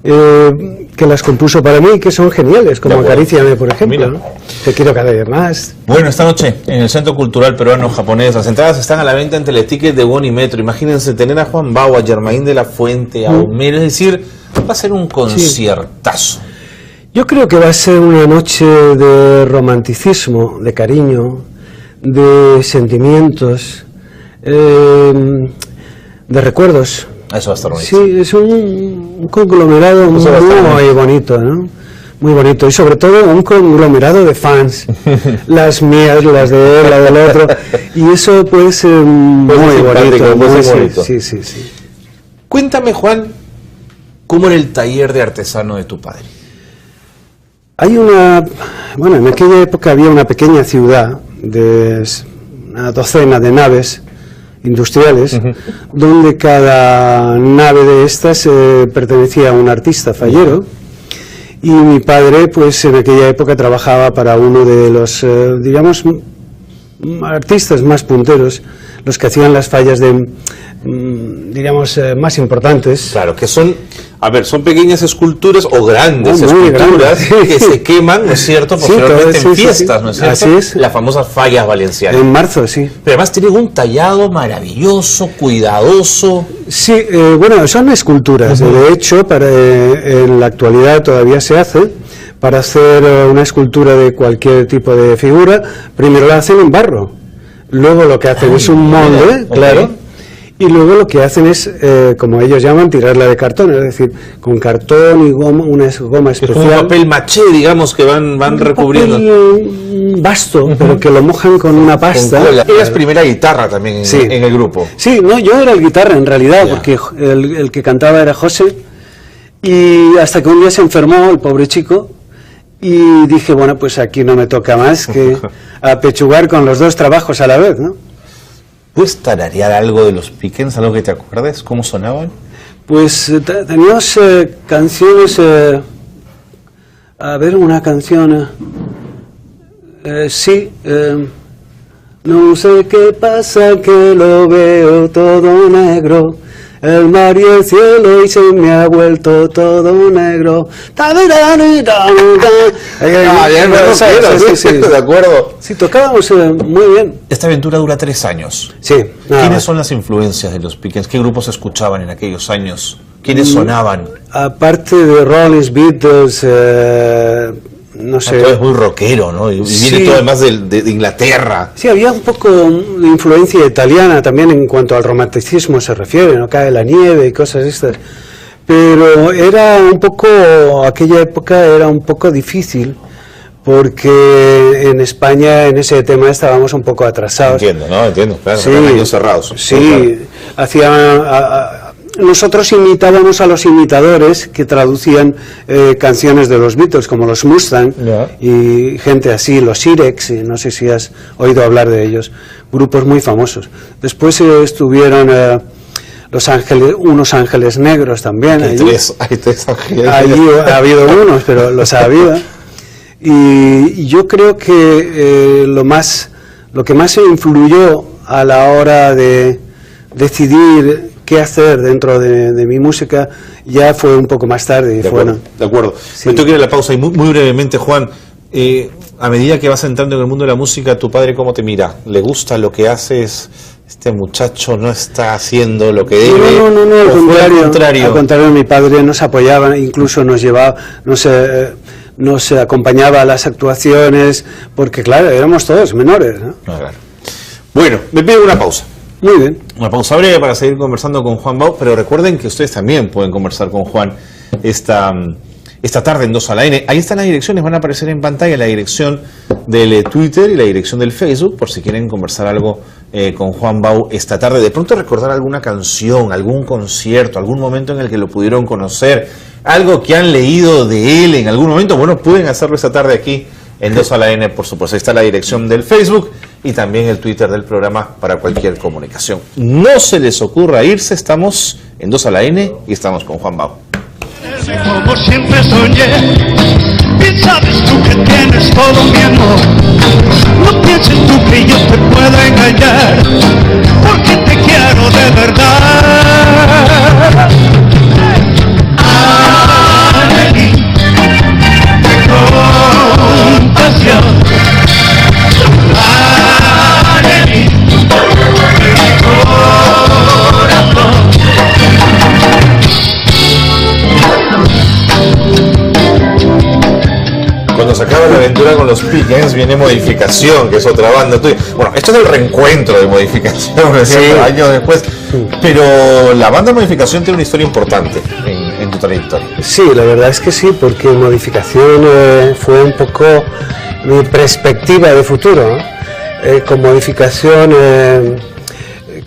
que las compuso para mí, que son geniales, como Acaríciame, por ejemplo, ¿no? Te quiero cada vez más. Bueno, esta noche en el Centro Cultural Peruano-Japonés, las entradas están a la venta en Teleticket de Boni Metro. Imagínense tener a Juan Bau, a Germain de la Fuente, a Homero, es decir, va a ser un conciertazo. Sí. Yo creo que va a ser una noche de romanticismo, de cariño, de sentimientos, de recuerdos. Eso va a estar bonito. Sí, es un conglomerado muy bonito, ¿no? Muy bonito, y sobre todo un conglomerado de fans, las mías, las de él, la del otro, y eso puede ser muy bonito. Sí. Cuéntame, Juan, ¿cómo era el taller de artesano de tu padre? En aquella época había una pequeña ciudad de una docena de naves industriales, donde cada nave de estas pertenecía a un artista fallero, y mi padre, pues en aquella época trabajaba para uno de los, artistas más punteros, los que hacían las fallas más importantes. Claro, que son A ver, son pequeñas esculturas o grandes esculturas que se queman, ¿no es cierto? Posteriormente en fiestas, ¿no es cierto? Así es. Las famosas fallas valencianas. En marzo, sí. Pero además tienen un tallado maravilloso, cuidadoso. Sí, bueno, son esculturas. De hecho, en la actualidad todavía se hace. Para hacer una escultura de cualquier tipo de figura, primero la hacen en barro. Luego lo que hacen es un molde, claro. Y luego lo que hacen es, como ellos llaman, tirarla de cartón, es decir, con cartón y goma, una goma especial. Es como un papel maché, digamos, que van recubriendo. Un basto, pero que lo mojan con una pasta. Eras primera guitarra también en el grupo. Sí, no, yo era el guitarra en realidad, porque el que cantaba era José, y hasta que un día se enfermó el pobre chico, y dije, bueno, pues aquí no me toca más que apechugar con los dos trabajos a la vez, ¿no? ¿Puedes tararear algo de los Pickens, algo que te acuerdes? ¿Cómo sonaban? Pues teníamos canciones, a ver, una canción, sí, no sé qué pasa que lo veo todo negro, el mar y el cielo y se me ha vuelto todo negro. De acuerdo. Sí, tocábamos muy bien. Esta aventura dura 3 años. Sí. ¿Quiénes son las influencias de los Pickens? ¿Qué grupos escuchaban en aquellos años? ¿Quiénes sonaban? Aparte de Rollins, Beatles, no sé. Todo es muy rockero, ¿no? Y viene todo además de Inglaterra. Sí, había un poco de influencia italiana también en cuanto al romanticismo se refiere, ¿no? Cae la nieve y cosas estas. Pero era un poco, aquella época era un poco difícil, porque en España en ese tema estábamos un poco atrasados. Entiendo, claro, sí, eran años cerrados. Sí, claro. Nosotros imitábamos a los imitadores que traducían canciones de los Beatles, como los Mustang, y gente así, los Sirex, no sé si has oído hablar de ellos, grupos muy famosos. Después estuvieron unos Ángeles Negros también. Hay tres ángeles. Allí ha habido unos, pero los ha habido. Y yo creo que lo que más influyó a la hora de decidir qué hacer dentro de mi música ya fue un poco más tarde. De acuerdo. Sí. Me tengo que ir a la pausa y muy brevemente, Juan, a medida que vas entrando en el mundo de la música, ¿tu padre cómo te mira? ¿Le gusta lo que haces? Este muchacho no está haciendo lo que debe. No, al contrario. Al contrario, mi padre nos apoyaba, incluso nos llevaba, nos acompañaba a las actuaciones, porque claro, éramos todos menores, ¿no? Claro. Bueno, me pido una pausa. Muy bien. Una pausa breve para seguir conversando con Juan Bau, pero recuerden que ustedes también pueden conversar con Juan esta tarde en 2 a la N. Ahí están las direcciones, van a aparecer en pantalla la dirección del Twitter y la dirección del Facebook, por si quieren conversar algo con Juan Bau esta tarde. De pronto recordar alguna canción, algún concierto, algún momento en el que lo pudieron conocer, algo que han leído de él en algún momento. Bueno, pueden hacerlo esta tarde aquí en 2 a la N, por supuesto. Ahí está la dirección del Facebook y también el Twitter del programa para cualquier comunicación. No se les ocurra irse, estamos en 2 a la N y estamos con Juan Bau. Como siempre soñé, bien sabes tú que tienes todo mi amor. No pienses tú que yo te puedo engañar, porque te quiero de verdad. Anneli, con pasión. Anneli, corazón. Cuando se acaba la aventura con los Pickens viene Modificación, que es otra banda tuya. Bueno, esto es el reencuentro de Modificación, años después. Pero la banda Modificación tiene una historia importante en tu trayectoria. Sí, la verdad es que sí, porque Modificación fue un poco mi perspectiva de futuro, ¿no? Con Modificación,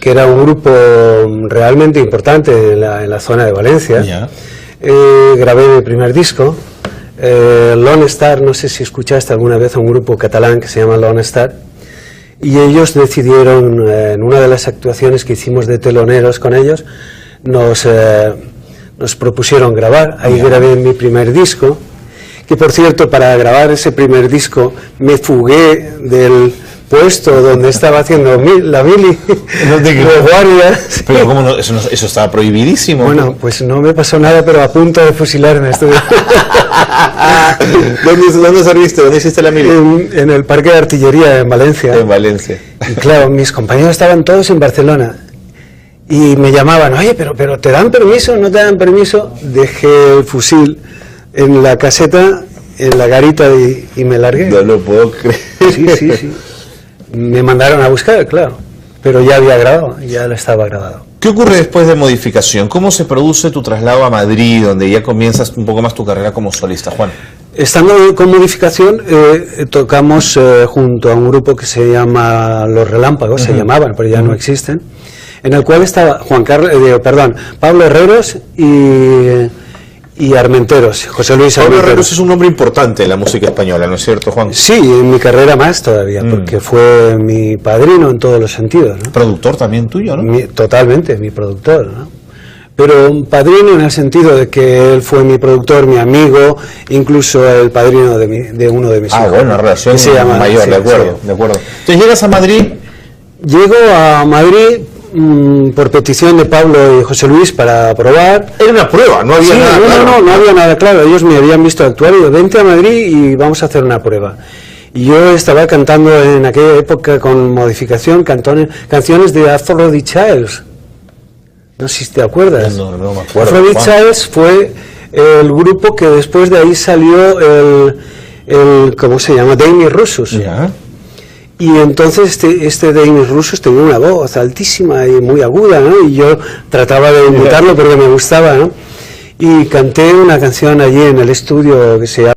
que era un grupo realmente importante en la zona de Valencia, grabé mi primer disco. Lone Star, no sé si escuchaste alguna vez a un grupo catalán que se llama Lone Star, y ellos decidieron, en una de las actuaciones que hicimos de teloneros con ellos, nos propusieron grabar. Ahí grabé mi primer disco, que por cierto, para grabar ese primer disco me fugué del puesto donde estaba haciendo la mili de guardia. Pero ¿cómo no? Eso estaba prohibidísimo. Bueno, pues no me pasó nada, pero a punto de fusilarme estuve. ¿Dónde serviste? ¿Dónde hiciste la mili? En el Parque de Artillería en Valencia. En Valencia. Y claro, mis compañeros estaban todos en Barcelona y me llamaban, oye, pero ¿te dan permiso? ¿No te dan permiso? Dejé el fusil en la caseta, en la garita y me largué. No lo puedo creer. Sí. Me mandaron a buscar, claro, pero ya había grabado, ya estaba grabado. ¿Qué ocurre después de Modificación? ¿Cómo se produce tu traslado a Madrid, donde ya comienzas un poco más tu carrera como solista, Juan? Estando con Modificación, tocamos junto a un grupo que se llama Los Relámpagos, se llamaban, pero ya no existen, en el cual estaba Pablo Herreros y Armenteros, José Luis Armenteros. Pablo Herreros es un nombre importante en la música española, ¿no es cierto, Juan? Sí, en mi carrera más todavía, porque fue mi padrino en todos los sentidos, ¿no? Productor también tuyo, ¿no? Totalmente, mi productor, ¿no? Pero un padrino en el sentido de que él fue mi productor, mi amigo, incluso el padrino de uno de mis hijos. Bueno, una relación mayor, sí, de acuerdo. Entonces llegas a Madrid. Llego a Madrid por petición de Pablo y José Luis para probar. Era una prueba, no había nada claro. No había nada claro. Ellos me habían visto actuar y yo, vente a Madrid y vamos a hacer una prueba. Y yo estaba cantando en aquella época con Modificación canciones de Aphrodite Childs. No sé si te acuerdas. No me acuerdo. Aphrodite Childs fue el grupo que después de ahí salió el ¿cómo se llama? Demis Roussos. Ya. Y entonces este Demis Roussos tenía una voz altísima y muy aguda, ¿no? Y yo trataba de imitarlo porque me gustaba, ¿no? Y canté una canción allí en el estudio que se llama